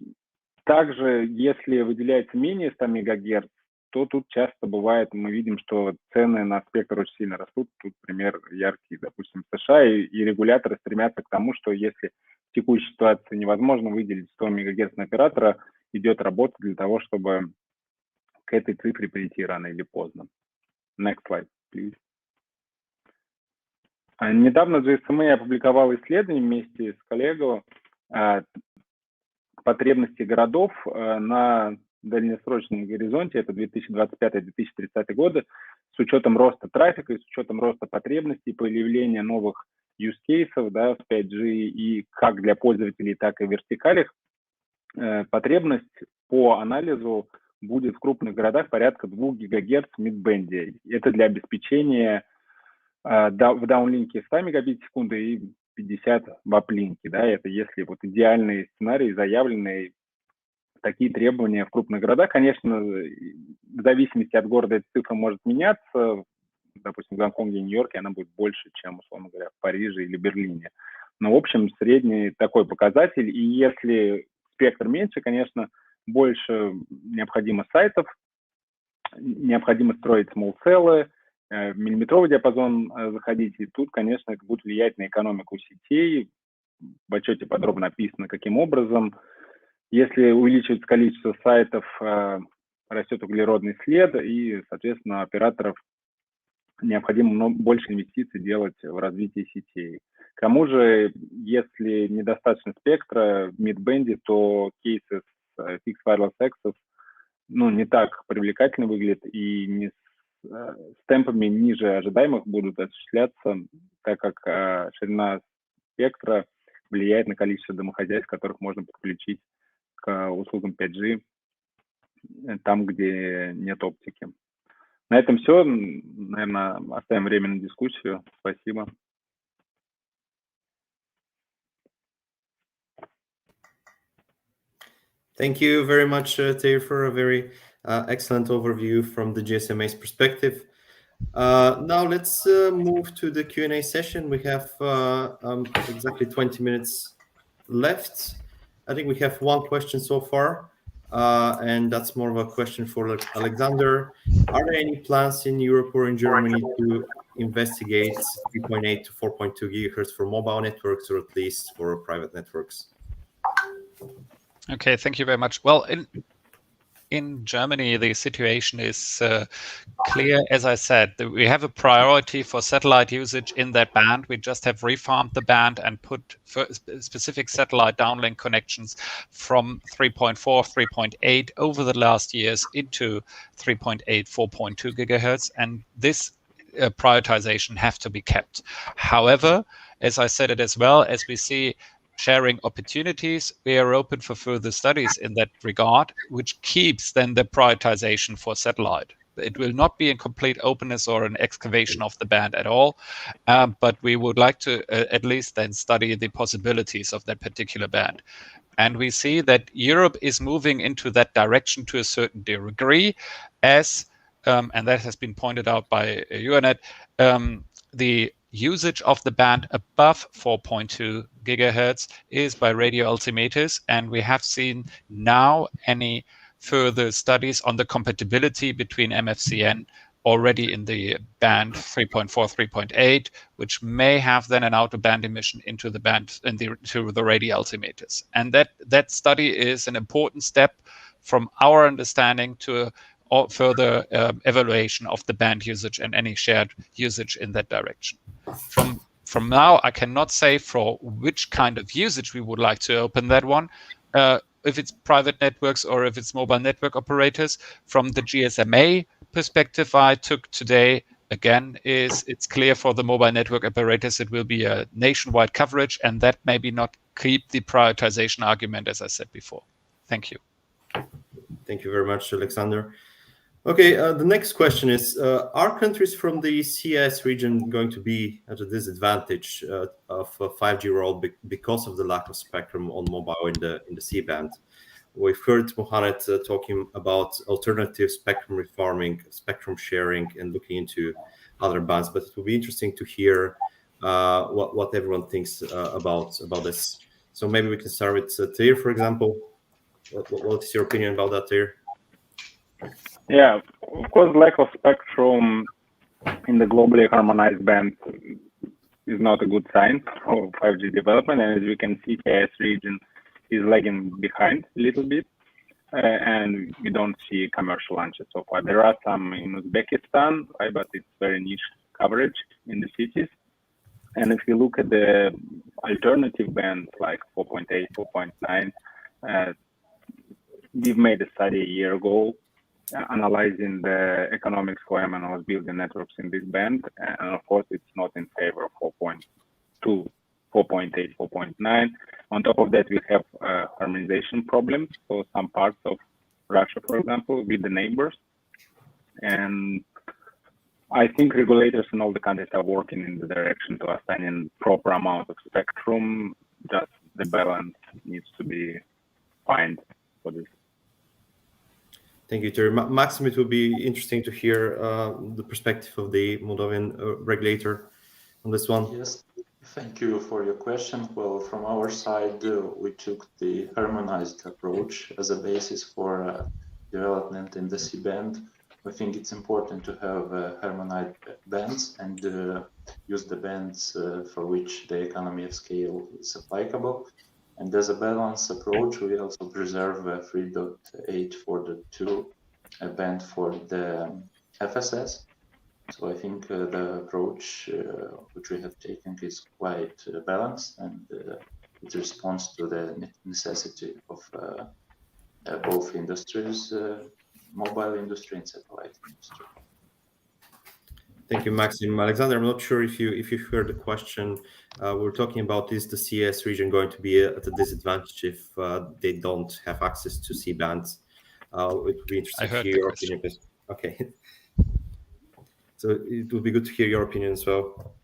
также, если выделяется менее 100 МГц, то тут часто бывает, мы видим, что цены на спектр очень сильно растут. Тут пример яркий, допустим, в США, и регуляторы стремятся к тому, что если в текущей ситуации невозможно выделить 100 МГц на оператора, идет работа для того, чтобы к этой цифре прийти рано или поздно. Next slide, please. Недавно GSMA опубликовал исследование вместе с коллегой, потребности городов на дальнесрочном горизонте, это 2025-2030 годы, с учетом роста трафика и с учетом роста потребностей, появления новых use cases, да, с 5G, и как для пользователей, так и в вертикалях, потребность по анализу будет в крупных городах порядка 2 ГГц в мидбенде. Это для обеспечения в даунлинке 100 мегабит в секунду и 50 в аплинке. Да, это если вот идеальный сценарий, заявленный, такие требования в крупных городах. Конечно, в зависимости от города эта цифра может меняться. Допустим, в Гонконге и Нью-Йорке она будет больше, чем, условно говоря, в Париже или Берлине. Но, в общем, средний такой показатель. И если спектр меньше, конечно, больше необходимо сайтов, необходимо строить small cell, в миллиметровый диапазон заходить. И тут, конечно, это будет влиять на экономику сетей. В отчете подробно описано, каким образом. Если увеличивается количество сайтов, растет углеродный след, и, соответственно, операторов необходимо больше инвестиций делать в развитие сетей. К тому же, если недостаточно спектра в мидбенде, то кейсы с Fixed Wireless Access не так привлекательно выглядят и не с темпами ниже ожидаемых будут осуществляться, так как ширина спектра влияет на количество домохозяйств, которых можно подключить к услугам 5G там, где нет оптики. На этом все. Наверное, оставим время на дискуссию. Спасибо. Thank you very much, Taylor, for a very excellent overview from the GSMA's perspective. Now let's move to the Q&A session. We have exactly 20 minutes left. I think we have one question so far, and that's more of a question for Alexander. Are there any plans in Europe or in Germany to investigate 3.8 to 4.2 gigahertz for mobile networks, or at least for private networks? Okay, thank you very much. Well, in Germany, the situation is clear. As I said, we have a priority for satellite usage in that band. We just have refarmed the band and put specific satellite downlink connections from 3.4, 3.8 over the last years into 3.8, 4.2 gigahertz. And this prioritization have to be kept. However, as I said it as well, as we see sharing opportunities, we are open for further studies in that regard, which keeps then the prioritization for satellite. It will not be in complete openness or an excavation of the band at all, but we would like to at least then study the possibilities of that particular band. And we see that Europe is moving into that direction to a certain degree, as, and that has been pointed out by UNET, the usage of the band above 4.2 gigahertz is by radio altimeters, and we have seen now any further studies on the compatibility between MFCN already in the band 3.4, 3.8, which may have then an out of band emission into the band to the radio altimeters. And that study is an important step from our understanding to further evaluation of the band usage and any shared usage in that direction. From now, I cannot say for which kind of usage we would like to open that one, if it's private networks or if it's mobile network operators. From the GSMA perspective I took today, again, it's clear for the mobile network operators it will be a nationwide coverage, and that maybe not keep the prioritization argument, as I said before. Thank you. Thank you very much, Alexander. Okay, the next question is, are countries from the CIS region going to be at a disadvantage of 5G rollout because of the lack of spectrum on mobile in the C-band? We've heard Mohamed talking about alternative spectrum refarming, spectrum sharing, and looking into other bands, but it will be interesting to hear what everyone thinks about this. So maybe we can start with Tahir, for example. What is your opinion about that, Tahir? Yeah, of course, lack of spectrum in the globally harmonized band is not a good sign for 5G development. And as we can see, CIS region is lagging behind a little bit, and we don't see commercial launches so far. There are some in Uzbekistan, right, but it's very niche coverage in the cities. And if you look at the alternative bands like 4.8, 4.9, we've made a study a year ago analyzing the economics for MNOs building networks in this band, and of course it's not in favor of 4.2, 4.8, 4.9. On top of that, we have harmonization problems for some parts of Russia, for example, with the neighbors. And I think regulators in all the countries are working in the direction to assigning proper amount of spectrum. Just the balance needs to be found for this. Thank you, Terry. Maxim, it will be interesting to hear the perspective of the Moldovan regulator on this one. Yes, thank you for your question. Well, from our side, we took the harmonized approach as a basis for development in the C-band. We think it's important to have harmonized bands and use the bands for which the economy of scale is applicable. And as a balanced approach, we also preserve 3.8, 4.2 band for the FSS. So I think the approach which we have taken is quite balanced, and it responds to the necessity of both industries, mobile industry and satellite industry. Thank you, Maxim. Alexander, I'm not sure if you heard the question. We're talking about, is the CS region going to be at a disadvantage if they don't have access to C bands? It would be interesting to hear your opinion. Okay. So it would be good to hear your opinion as well.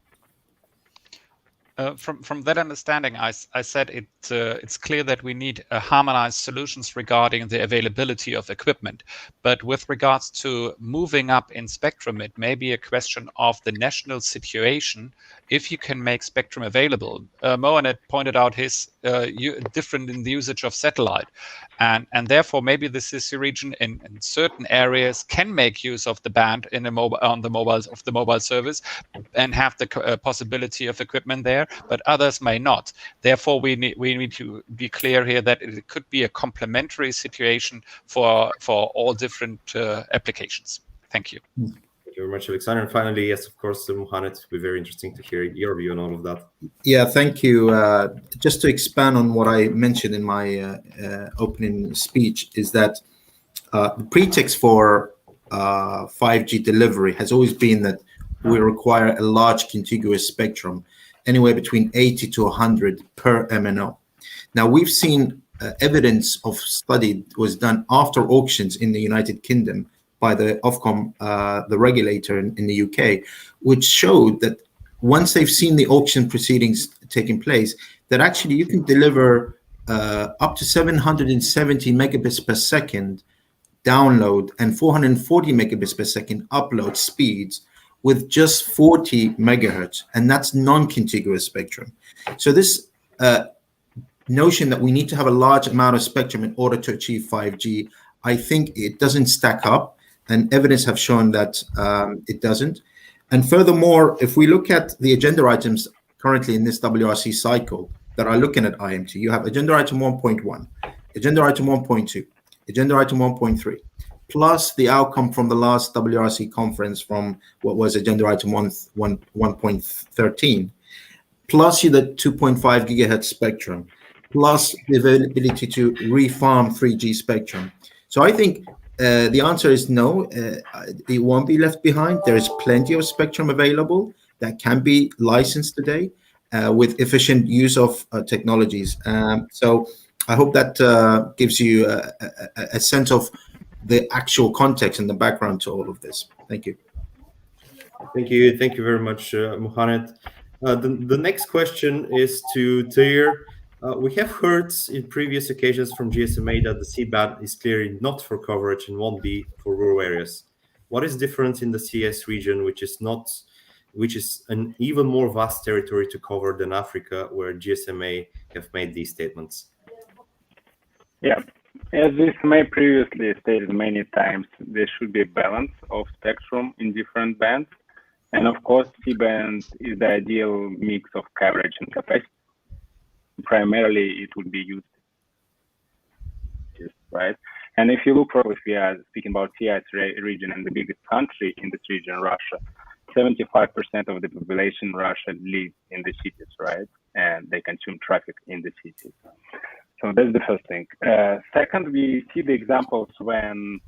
From that understanding, I said it's clear that we need harmonized solutions regarding the availability of equipment. But with regards to moving up in spectrum, it may be a question of the national situation if you can make spectrum available. Mohan had pointed out his different in the usage of satellite, and therefore maybe the CC region in certain areas can make use of the band in a mobile service and have the possibility of equipment there, but others may not. Therefore, we need to be clear here that it could be a complementary situation for all different applications. Thank you. Thank you very much, Alexander. And finally, yes, of course, Mohamed, it will be very interesting to hear your view on all of that. Yeah, thank you. Just to expand on what I mentioned in my opening speech is that the pretext for 5G delivery has always been that we require a large contiguous spectrum, anywhere between 80 to 100 per MNO. Now, we've seen evidence of study was done after auctions in the United Kingdom by the Ofcom, the regulator in the UK, which showed that once they've seen the auction proceedings taking place, that actually you can deliver up to 770 megabits per second download and 440 megabits per second upload speeds with just 40 megahertz, and that's non-contiguous spectrum. So this notion that we need to have a large amount of spectrum in order to achieve 5G, I think it doesn't stack up, and evidence have shown that it doesn't. And furthermore, if we look at the agenda items currently in this WRC cycle that are looking at IMT, you have agenda item 1.1, agenda item 1.2, agenda item 1.3, plus the outcome from the last WRC conference from what was agenda item 1.13, plus the 2.5 gigahertz spectrum, plus the availability to refarm 3G spectrum. So I think the answer is no, it won't be left behind. There is plenty of spectrum available that can be licensed today with efficient use of technologies. So I hope that gives you a sense of the actual context and the background to all of this. Thank you. Thank you very much, Mohamed. The next question is to Tahir. We have heard in previous occasions from GSMA that the C-band is clearly not for coverage and won't be for rural areas. What is different in the CS region, which is an even more vast territory to cover than Africa, where GSMA have made these statements? Yeah, as GSMA previously stated many times, there should be a balance of spectrum in different bands. And of course, C-band is the ideal mix of coverage and capacity. Primarily, it would be used, right? And if you look for, if we are speaking about CS region and the biggest country in this region, Russia, 75% of the population in Russia lives in the cities, right? And they consume traffic in the cities. So that's the first thing. Second, we see the examples when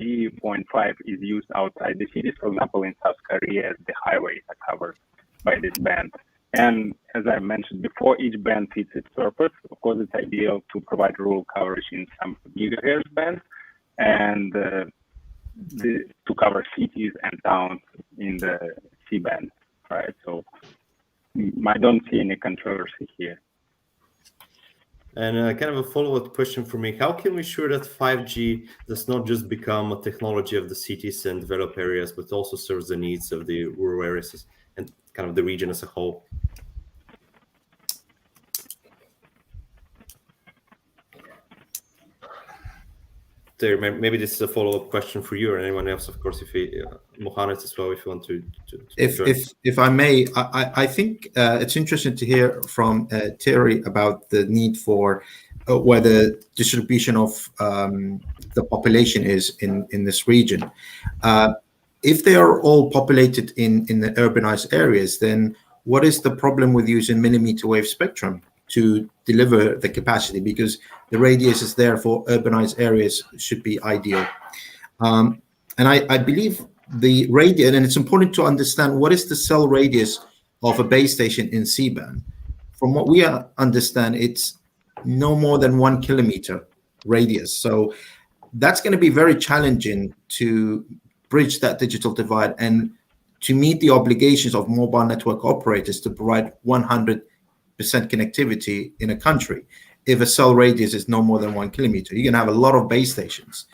3.5 is used outside the cities. For example, in South Korea, the highways are covered by this band. And as I mentioned before, each band fits its purpose. Of course, it's ideal to provide rural coverage in some gigahertz bands and to cover cities and towns in the C-band, right? So I don't see any controversy here. And kind of a follow-up question for me. How can we ensure that 5G does not just become a technology of the cities and developed areas, but also serves the needs of the rural areas and kind of the region as a whole? There, maybe this is a follow-up question for you or anyone else, of course, if Mohamed as well, if you want to if I may, I think it's interesting to hear from Terry about the need for where the distribution of the population is in this region. If they are all populated in the urbanized areas, then what is the problem with using millimeter wave spectrum to deliver the capacity? Because the radius is there for urbanized areas should be ideal. And I believe the radius, and it's important to understand what is the cell radius of a base station in C-band. From what we understand, it's no more than 1 kilometer radius. So that's going to be very challenging to bridge that digital divide and to meet the obligations of mobile network operators to provide 100% connectivity in a country. If a cell radius is no more than 1 kilometer, you're going to have a lot of base stations.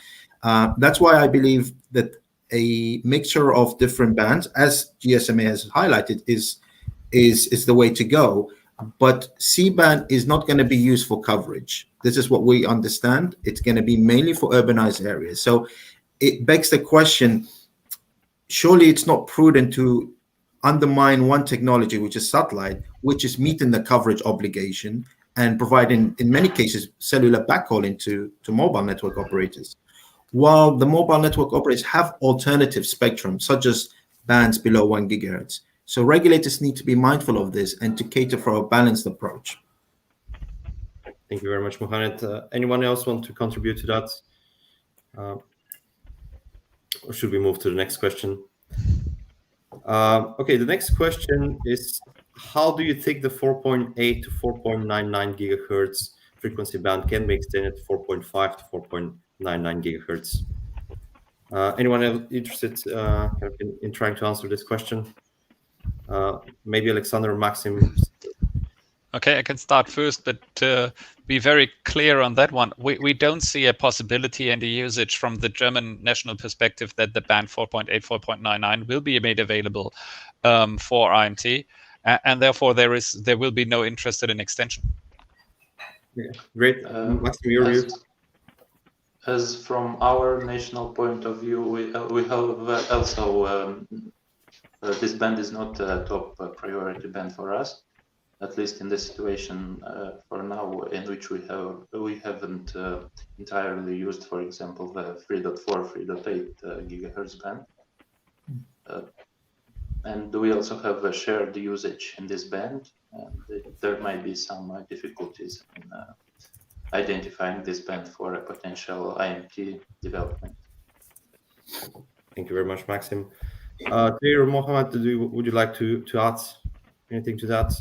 That's why I believe that a mixture of different bands, as GSMA has highlighted, is the way to go. But C-band is not going to be used for coverage. This is what we understand. It's going to be mainly for urbanized areas. So it begs the question, surely it's not prudent to undermine one technology, which is satellite, which is meeting the coverage obligation and providing, in many cases, cellular backhauling to mobile network operators. While the mobile network operators have alternative spectrum, such as bands below 1 gigahertz. So regulators need to be mindful of this and to cater for a balanced approach. Thank you very much, Mohamed. Anyone else want to contribute to that? Or should we move to the next question? Okay, the next question is, how do you think the 4.8 to 4.99 gigahertz frequency band can be extended to 4.5 to 4.99 gigahertz? Anyone else interested in trying to answer this question? Maybe Alexander or Maxim. Okay, I can start first, but be very clear on that one. We don't see a possibility and a usage from the German national perspective that the band 4.8, 4.99 will be made available for IMT, and therefore there will be no interest in extension. Yeah, great. Maxim, your view? As from our national point of view, we have also this band is not a top priority band for us, at least in the situation for now, in which we haven't entirely used, for example, the 3.4, 3.8 gigahertz band. And we also have a shared usage in this band, and there might be some difficulties in identifying this band for a potential IMT development. Thank you very much, Maxim. Tahir or Mohamed, would you like to add anything to that?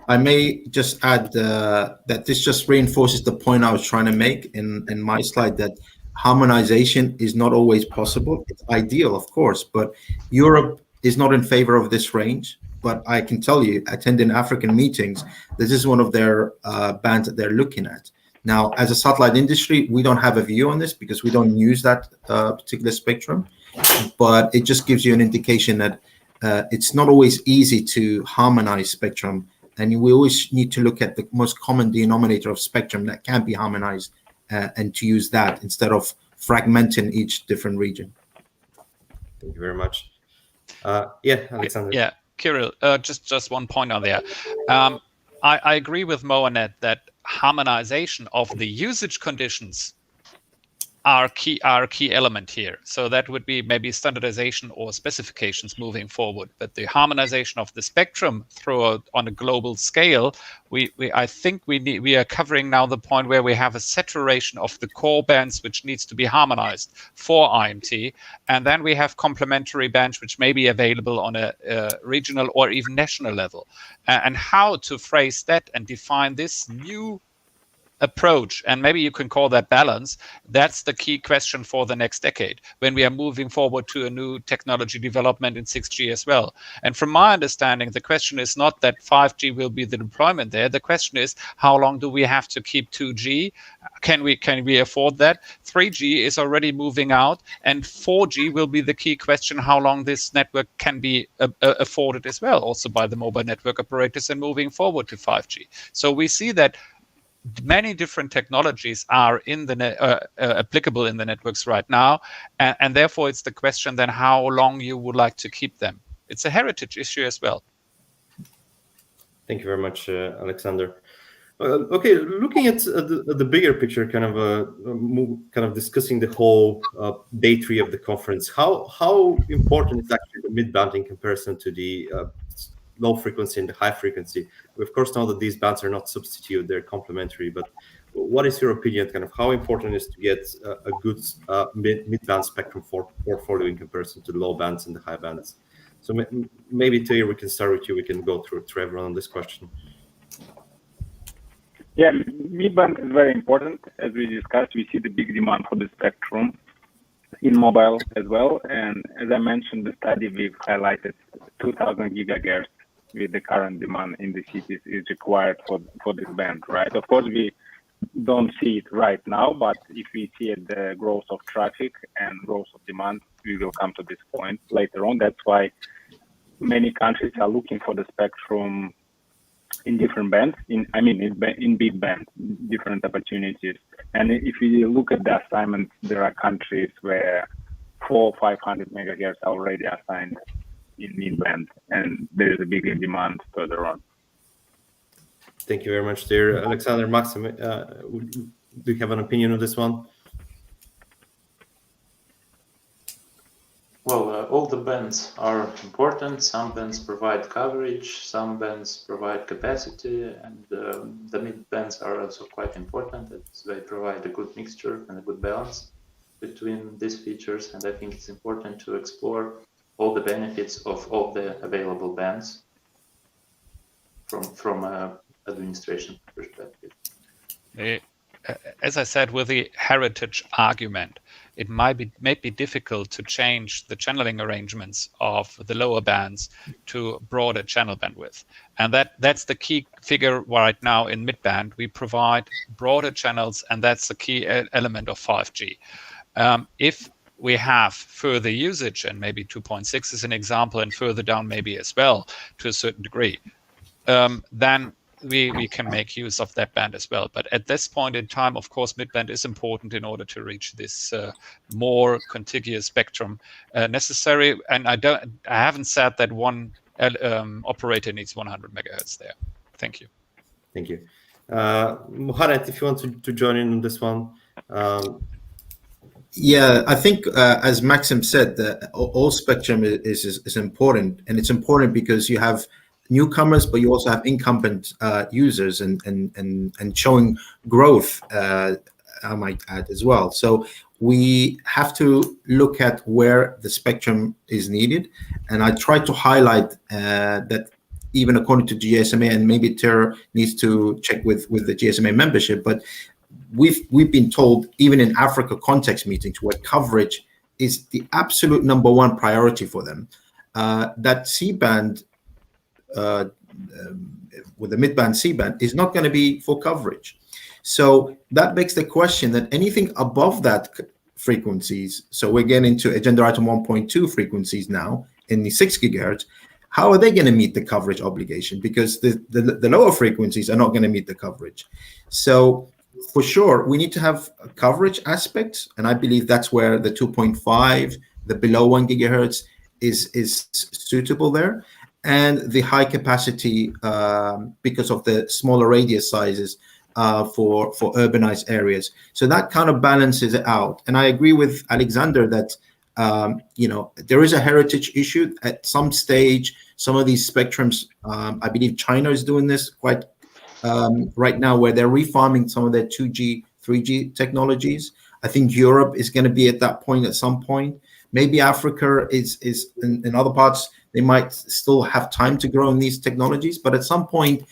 I may just add that this just reinforces the point I was trying to make in my slide, that harmonization is not always possible. It's ideal, of course, but Europe is not in favor of this range. But I can tell you, attending African meetings, this is one of their bands that they're looking at. Now, as a satellite industry, we don't have a view on this because we don't use that particular spectrum, but it just gives you an indication that it's not always easy to harmonize spectrum, and we always need to look at the most common denominator of spectrum that can be harmonized and to use that instead of fragmenting each different region. Thank you very much. Yeah, Alexander. Yeah, Kirill, just one point on there. I agree with Mo on that harmonization of the usage conditions are key element here. So that would be maybe standardization or specifications moving forward. But the harmonization of the spectrum on a global scale, I think we are covering now the point where we have a saturation of the core bands which needs to be harmonized for IMT, and then we have complementary bands which may be available on a regional or even national level. And how to phrase that and define this new approach, and maybe you can call that balance, that's the key question for the next decade when we are moving forward to a new technology development in 6G as well. And from my understanding, the question is not that 5G will be the deployment there. The question is, how long do we have to keep 2G? Can we afford that? 3G is already moving out, and 4G will be the key question, how long this network can be afforded as well, also by the mobile network operators, and moving forward to 5G. So we see that many different technologies are in the applicable in the networks right now, and therefore it's the question then how long you would like to keep them. It's a heritage issue as well. Thank you very much, Alexander. Okay, looking at the bigger picture, kind of discussing the whole day 3 of the conference. How important is actually the mid-band in comparison to the low frequency and the high frequency? We of course know that these bands are not substitute; they're complementary. But what is your opinion? Kind of how important is to get a good mid-band spectrum portfolio in comparison to the low bands and the high bands? So maybe Taylor, we can start with you. We can go through everyone on this question. Yeah, mid-band is very important. As we discussed, we see the big demand for the spectrum in mobile as well. And as I mentioned, the study we've highlighted 2,000 gigahertz with the current demand in the cities is required for this band, right? Of course, we don't see it right now, but if we see the growth of traffic and growth of demand, we will come to this point later on. That's why many countries are looking for the spectrum in different bands, in big band, different opportunities. And if we look at the assignments, there are countries where 400 or 500 megahertz are already assigned in mid-band, and there is a bigger demand further on. Thank you very much, dear Alexander. Maxim, do you have an opinion on this one? Well, all the bands are important. Some bands provide coverage, some bands provide capacity, and the mid bands are also quite important as they provide a good mixture and a good balance between these features. And I think it's important to explore all the benefits of all the available bands from an administration perspective. As I said, with the heritage argument, it may be difficult to change the channeling arrangements of the lower bands to broader channel bandwidth. And that's the key figure right now in mid-band. We provide broader channels, and that's the key element of 5G. If we have further usage, and maybe 2.6 is an example, and further down maybe as well to a certain degree, then we can make use of that band as well. But at this point in time, of course, mid-band is important in order to reach this more contiguous spectrum necessary. And I haven't said that one operator needs 100 megahertz there. Thank you. Thank you. Muharrem, if you want to join in on this one. Yeah, I think as Maxim said, all spectrum is important, and it's important because you have newcomers, but you also have incumbent users and showing growth, I might add as well. So we have to look at where the spectrum is needed. And I try to highlight that even according to GSMA, and maybe Tara needs to check with the GSMA membership, but we've been told, even in Africa context meetings, where coverage is the absolute #1 priority for them, that C-band, with the mid-band C-band, is not going to be for coverage. So that begs the question that anything above that frequencies, so we're getting into agenda item 1.2 frequencies now in the 6 gigahertz, how are they going to meet the coverage obligation? Because the lower frequencies are not going to meet the coverage. So for sure, we need to have coverage aspects, and I believe that's where the 2.5, the below 1 gigahertz is suitable there. And the high capacity, because of the smaller radius sizes, for urbanized areas. So that kind of balances it out. And I agree with Alexander that there is a heritage issue at some stage. Some of these spectrums, I believe China is doing this quite right now, where they're refarming some of their 2G, 3G technologies. I think Europe is going to be at that point at some point. Maybe Africa is in other parts, they might still have time to grow in these technologies, but at some point,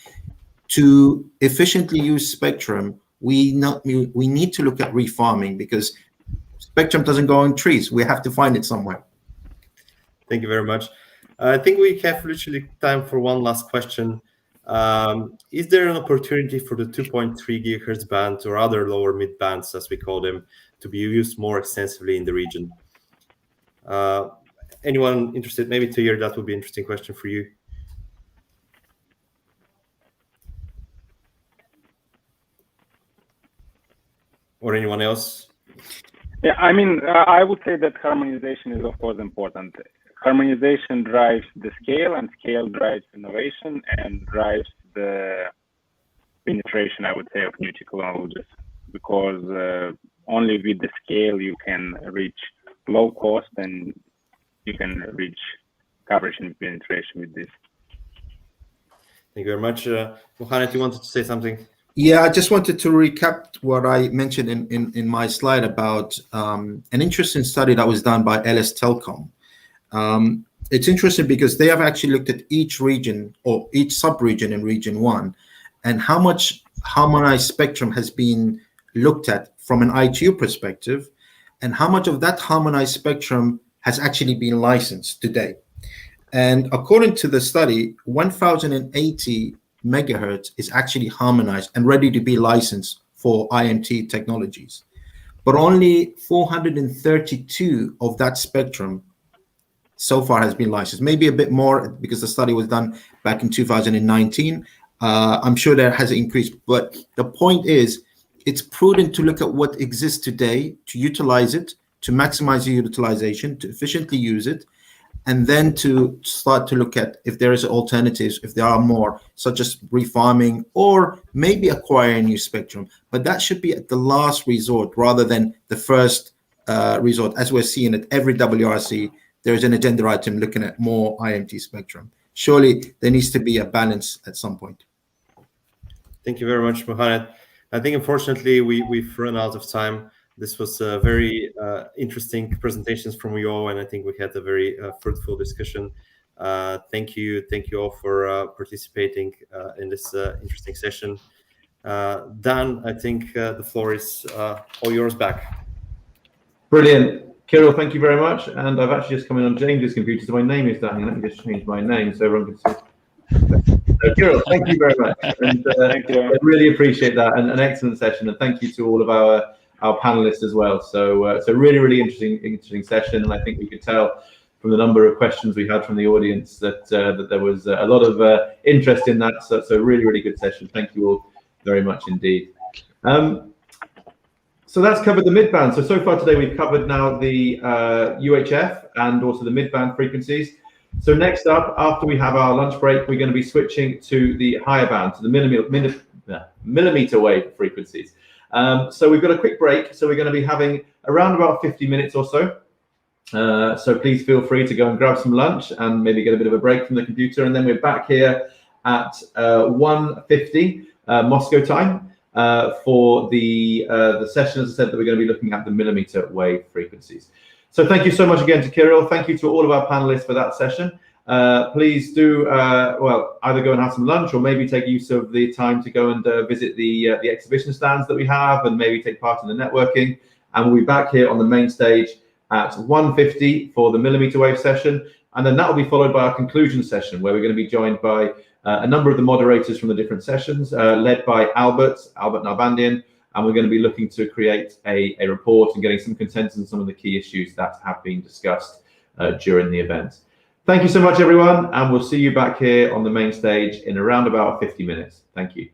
to efficiently use spectrum, we need to look at refarming, because spectrum doesn't go on trees. We have to find it somewhere. Thank you very much. I think we have literally time for one last question. Is there an opportunity for the 2.3 gigahertz band or other lower mid bands, as we call them, to be used more extensively in the region? Anyone interested? Maybe Tahir, that would be an interesting question for you. Or anyone else? Yeah, I mean, I would say that harmonization is, of course, important. Harmonization drives the scale, and scale drives innovation and drives the penetration, I would say, of new technologies, because only with the scale you can reach low cost and you can reach coverage and penetration with this. Thank you very much. Mohamed, you wanted to say something? Yeah, I just wanted to recap what I mentioned in my slide about an interesting study that was done by LS Telcom. It's interesting because they have actually looked at each region or each sub-region in Region 1 and how much harmonized spectrum has been looked at from an ITU perspective and how much of that harmonized spectrum has actually been licensed today. And according to the study, 1080 megahertz is actually harmonized and ready to be licensed for IMT technologies. But only 432 of that spectrum so far has been licensed, maybe a bit more because the study was done back in 2019. I'm sure that has increased, but the point is it's prudent to look at what exists today, to utilize it, to maximize the utilization, to efficiently use it, and then to start to look at if there is alternatives, if there are more, such as refarming or maybe acquiring new spectrum. But that should be at the last resort rather than the first resort. As we're seeing at every WRC, there is an agenda item looking at more IMT spectrum. Surely there needs to be a balance at some point. Thank you very much, Mohamed. I think, unfortunately, we've run out of time. This was very interesting presentations from you all, and I think we had a very fruitful discussion. Thank you all for participating in this interesting session. Dan, I think the floor is all yours back. Brilliant. Kirill, thank you very much. And I've actually just come in on James's computer, so my name is Dan. Let me just change my name so everyone can see. So, Kirill, thank you very much. And, thank you. I really appreciate that, and an excellent session. And thank you to all of our panelists as well. So really interesting session, and I think we could tell from the number of questions we had from the audience that there was a lot of interest in that. So really good session. Thank you all very much indeed. So that's covered the midband. So far today we've covered now the UHF and also the midband frequencies. So next up, after we have our lunch break, we're going to be switching to the higher band, to the millimeter wave frequencies. So we've got a quick break. So we're going to be having around about 50 minutes or so. So please feel free to go and grab some lunch and maybe get a bit of a break from the computer. And then we're back here at 1:50 Moscow time for the session, as I said, that we're going to be looking at the millimeter wave frequencies. So thank you so much again to Kirill. Thank you to all of our panelists for that session. Please do, either go and have some lunch or maybe take use of the time to go and visit the exhibition stands that we have and maybe take part in the networking. And we'll be back here on the main stage at 1:50 for the millimeter wave session. And then that will be followed by our conclusion session, where we're going to be joined by a number of the moderators from the different sessions, led by Albert Nalbandian. And we're going to be looking to create a report and getting some consensus on some of the key issues that have been discussed during the event. Thank you so much, everyone, and we'll see you back here on the main stage in around about 50 minutes. Thank you.